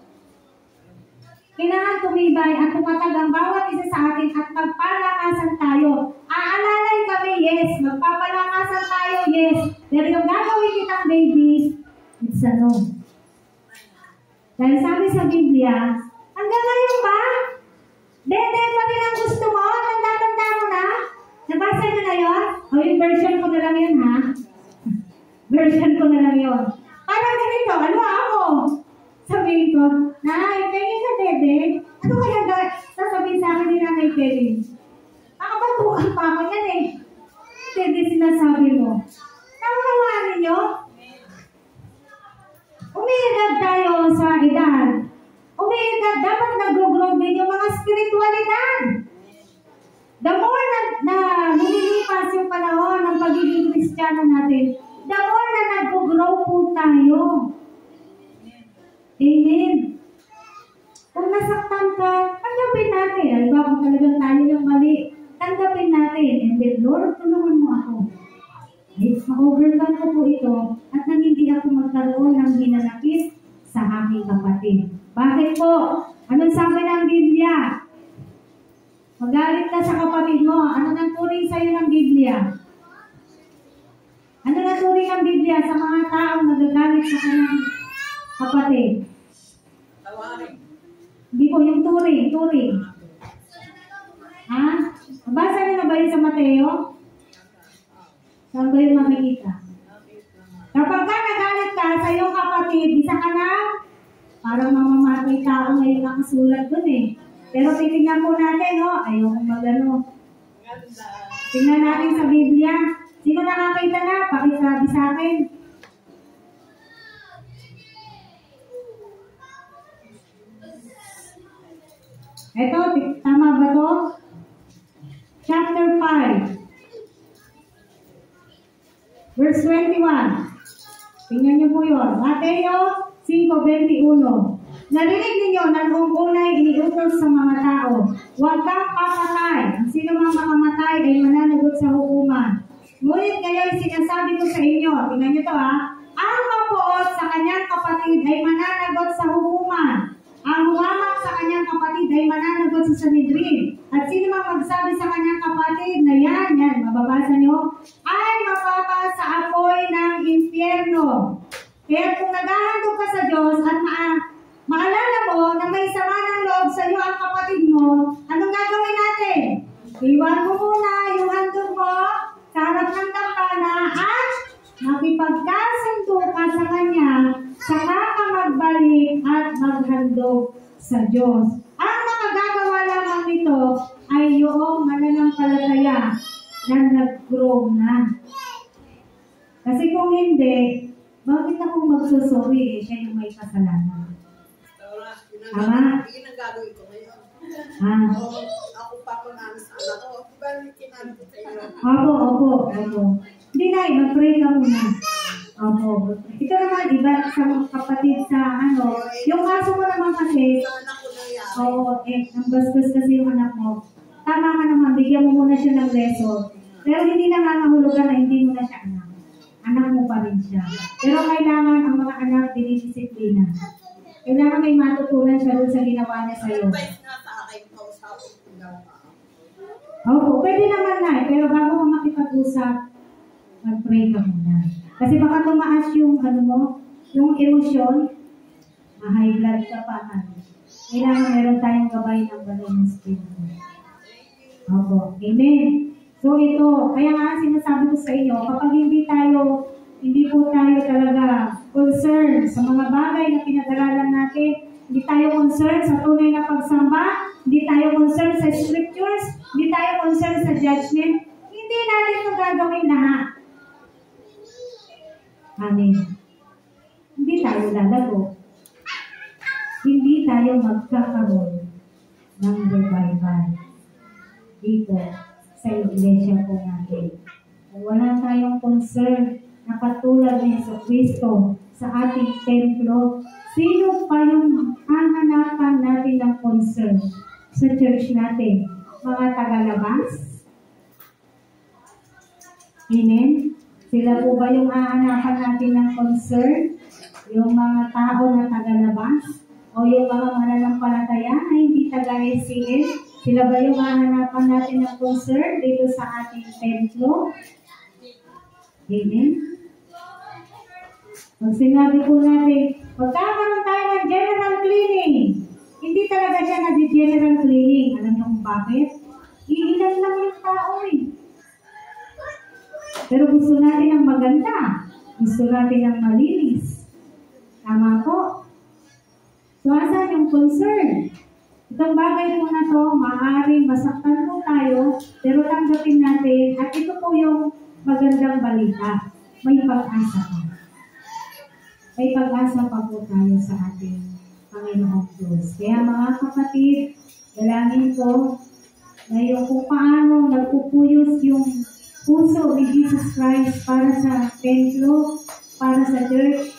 Kailangan tumibay at tumatag ang bawat isa sa atin at magpalakasan tayo. Aalalay kami, yes. Magpapalakasan tayo, yes. Pero yung gagawin kitang baby, it's a no. Dahil sabi sa Biblia, hanggang ngayon ba? Dede pa rin ang gusto mo? Tanda-tanda mo na? Nabasa nyo na yun? O yung version ko na lang yun, ha? Version ko na lang yun. Parang ganito, ano ako? Sabihin ko, Nay, tingin ka, Dede. Ano kaya sasabihin sa akin ni Nanay Kelly? Nakapatukan pa ako yan eh. Dede, sinasabi mo. Nakakawaan ninyo? Umiingat tayo sa edad. Umiingat, dapat nag-grow din yung mga spiritualidad. The more na nililipas yung panahon ng pagiging Kristiyano natin, the more na nag-grow po tayo. Amen. Kung nasaktan ka, tanggapin natin. Alam ba, kung talagang tayo yung mali, tanggapin natin. ng hinanakit sa aking kapatid. Bakit po? Anong sabi ng Biblia? Magalit ka sa kapatid mo. Ano nang turing sa'yo ng Biblia? Ano nang turing ng Biblia sa mga taong nagagalit sa kanyang kapatid? Tawarin. Hindi po, yung turing. Ha? Nabasa niyo na ba yun sa Mateo? Saan ba yun makikita? Kapag ka nagalit ka sa iyong kapatid, isa ka na parang mamamatay tao na yung nakasulat dun eh. Pero titignan po natin, no? Ayoko magano. Tingnan natin sa Biblia. Sino nakakita na? Pakisabi sa akin. Ito, tama ba to? Chapter 5. Verse 21. Tingnan niyo po yun. Mateo 5:21. Narinig ninyo na noong unay iniutos sa mga tao, huwag kang papatay. Ang sino mang makamatay ay mananagot sa hukuman. Ngunit ngayon sinasabi ko sa inyo, tingnan niyo to ha, ang mapuot sa kanyang kapatid ay mananagot sa hukuman. Ang humamak sa kanyang kapatid ay mananagot sa Sanhedrin. At sino mang magsabi sa kanyang kapatid na yan, mababasa niyo, ay mapapa sa apoy ng impyerno. Kaya kung naghahandog ka sa Diyos at maalala mo na may sama ng loob sa iyo ang kapatid mo, anong gagawin natin? Iwan mo muna yung handog mo sa harap ng dambana at makipagkasundo ka sa kanya, saka ka magbalik at maghandog sa Diyos. Ang makagagawa lamang nito ay yung mananampalataya na nag-grow na. Kasi kung hindi, bakit ako magsusuri siya yung may kasalanan? Tama? Hindi nang gagawin ko ngayon. Ako pa ko namin sa anak ko. Diba yung kinabi ko sa iyo? Opo. Hindi na, mag-pray ka muna. Opo. Ito naman, iba sa mga kapatid sa yung kaso mo naman kasi, Sa anak ko nangyari. ang bastos kasi yung anak mo. Tama ka naman, bigyan mo muna siya ng lesson. Pero hindi na nangangahulugan na hindi mo na siya anak. Anak mo pa rin siya. Pero kailangan ang mga anak dinidisiplina. Kailangan may matutunan siya doon sa ginawa niya sa'yo. Advice nga sa akin, kausapin ko daw ka. Opo, pwede naman na. Pero bago ka makipag-usap, mag-pray ka muna. Kasi baka tumaas yung, yung emosyon, high blood ka pa. Kailangan meron tayong gabay ng banal ng Espiritu. Opo, amen. So ito, kaya nga sinasabi ko sa inyo, kapag hindi po tayo talaga concerned sa mga bagay na pinag-aralan natin, hindi tayo concerned sa tunay na pagsamba, hindi tayo concerned sa scriptures, hindi tayo concerned sa judgment, hindi natin ito gagawin lahat. Amen. Hindi tayo lalago. Hindi tayo magkakaroon ng revival dito sa iglesia po natin. Kung wala tayong concern na katulad ni Jesucristo sa ating templo, sino pa yung hahanapan natin ng concern sa church natin? Mga tagalabas? Amen? Sila po ba yung hahanapan natin ng concern? Yung mga tao na tagalabas? O yung mga mananampalataya na hindi taga-SCN? Sila ba yung hahanapan natin ng concern dito sa ating templo? Amen? Pag sinabi po natin, magkakaroon tayo ng general cleaning. Hindi talaga siya nag-general cleaning. Alam niyo kung bakit? Iilan lang yung tao eh. Pero gusto natin ang maganda. Gusto natin ang malinis. Tama po? So, asan yung concern? Itong bagay po na to, maaaring masaktan po tayo, pero tanggapin natin, at ito po yung magandang balita. May pag-asa pa. May pag-asa pa po tayo sa ating Panginoong Diyos. Kaya mga kapatid, dalangin ko na yung kung paano nagpupuyos yung puso ni Jesus Christ para sa templo, para sa church.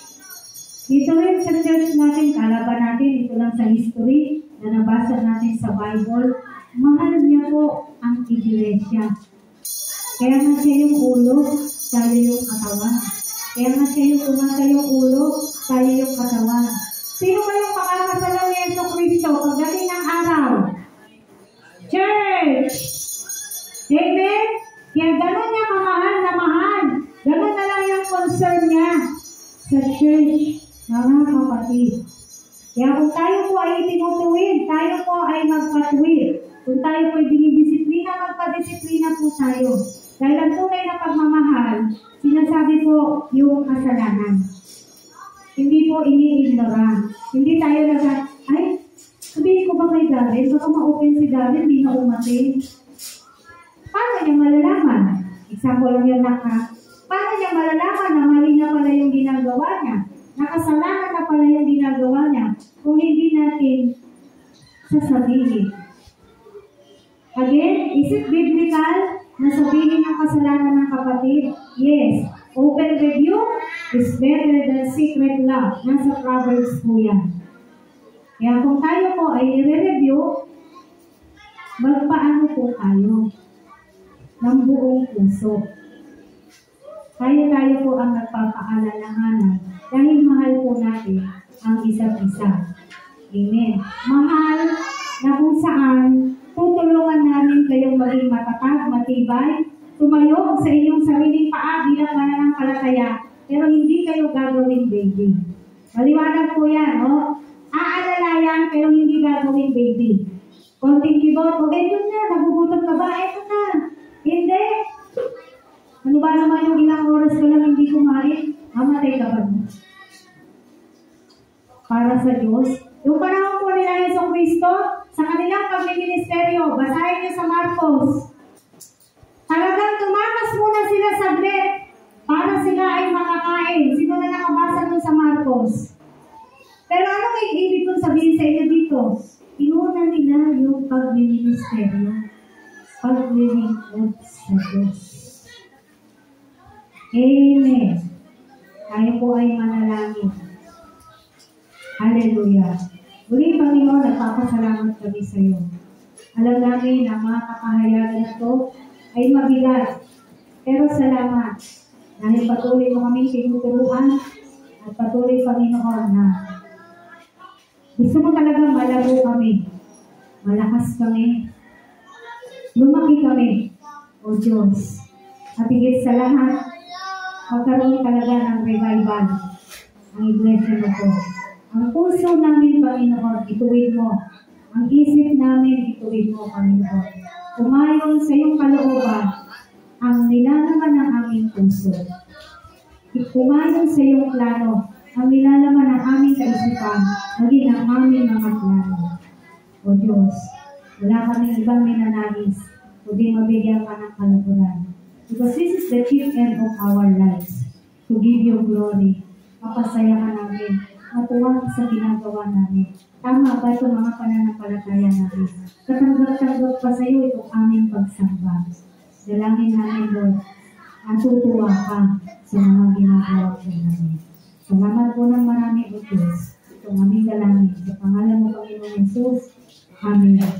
Dito rin sa church natin, kalaban natin, ito lang sa history na nabasa natin sa Bible, mahal niya po ang iglesia. Kaya nga siya yung ulo, tayo yung katawan. Kaya nga siya yung tumata yung ulo, tayo yung katawan. Sino ba yung pakakasalaw ni Yeso Cristo pagdating ng araw? Church! Amen? Kaya gano'n niya kamahal na mahal. Gano'n na lang yung concern niya sa church, mga kapatid. Kaya kung tayo po ay tinutuwid, tayo po ay magpatuwid. Kung tayo po ay dinidisiplina, magpadisiplina po tayo. Dahil ang tunay na pagmamahal, sinasabi po yung kasalanan. Hindi po ini-ignora. Hindi tayo ay, sabihin ko ba kay Darren? Baka ma-open si Darren, hindi na umatin. Paano niya malalaman? Example lang yun paano niya malalaman na mali na pala yung ginagawa niya? Nakasalanan na pala yung ginagawa niya kung hindi natin sasabihin. Again, is it biblical na sabihin ang kasalanan ng kapatid? Yes. Open review is better than secret love. Nasa Proverbs po yan. Kaya kung tayo po ay i-review, magpaano po tayo ng buong puso. Tayo po ang nagpapaalalahanan dahil mahal po natin ang isa't isa. Amen. Mahal na kung saan tutulungan namin kayong maging matatag, matibay, tumayo sa inyong sariling paa bilang mananampalataya, pero hindi kayo gagawin baby. Maliwanag po yan, oh. Aalalayan, pero hindi gagawin baby. Konting kibot, eto na, nagugutom ka ba? Eto na. Hindi. Ano ba naman yung ilang oras ka lang hindi kumain? Mamatay ka ba? Para sa Diyos. Yung panahon po nila Yeso Cristo, sa kanilang pagministeryo, basahin niyo sa Marcos. Talagang tumakas muna sila saglit para sila ay makakain. Sino na nakabasa dun sa Marcos? Pero ano may ibig kong sabihin sa inyo dito? Inuna nila yung pagministeryo. Paglilingkod sa Diyos. Amen. Tayo po ay manalangin. Hallelujah. Muli, Panginoon, nagpapasalamat kami sa iyo. Alam namin na mga kakahayagan na ito ay mabigat. Pero salamat. Dahil patuloy mo kami tinuturuan at patuloy, Panginoon, na gusto mo talagang malago kami. Malakas kami. Lumaki kami, O Diyos. At higit sa lahat, magkaroon talaga ng revival ang iglesia mo po. Ang puso namin, Panginoon, ituwid mo. Ang isip namin, ituwid mo, Panginoon. Umayon sa iyong kalooban ang nilalaman ng aming puso. Umayon sa iyong plano ang nilalaman ng aming kaisipan, maging ang aming mga plano. O Diyos, wala kaming ibang minanais, kundi mabigyan ka ng kalukuran. Because this is the chief end of our lives, to give you glory. Mapasaya ka namin, matuwa sa ginagawa namin. Tama ba itong mga pananampalataya namin? Katanggap-tanggap pa sa iyo itong aming pagsamba. Dalangin namin, Lord, natutuwa ka sa mga ginagawa ko namin. Salamat po ng marami, O Diyos. Itong aming dalangin. Sa pangalan mo, Panginoon Jesus. Amen.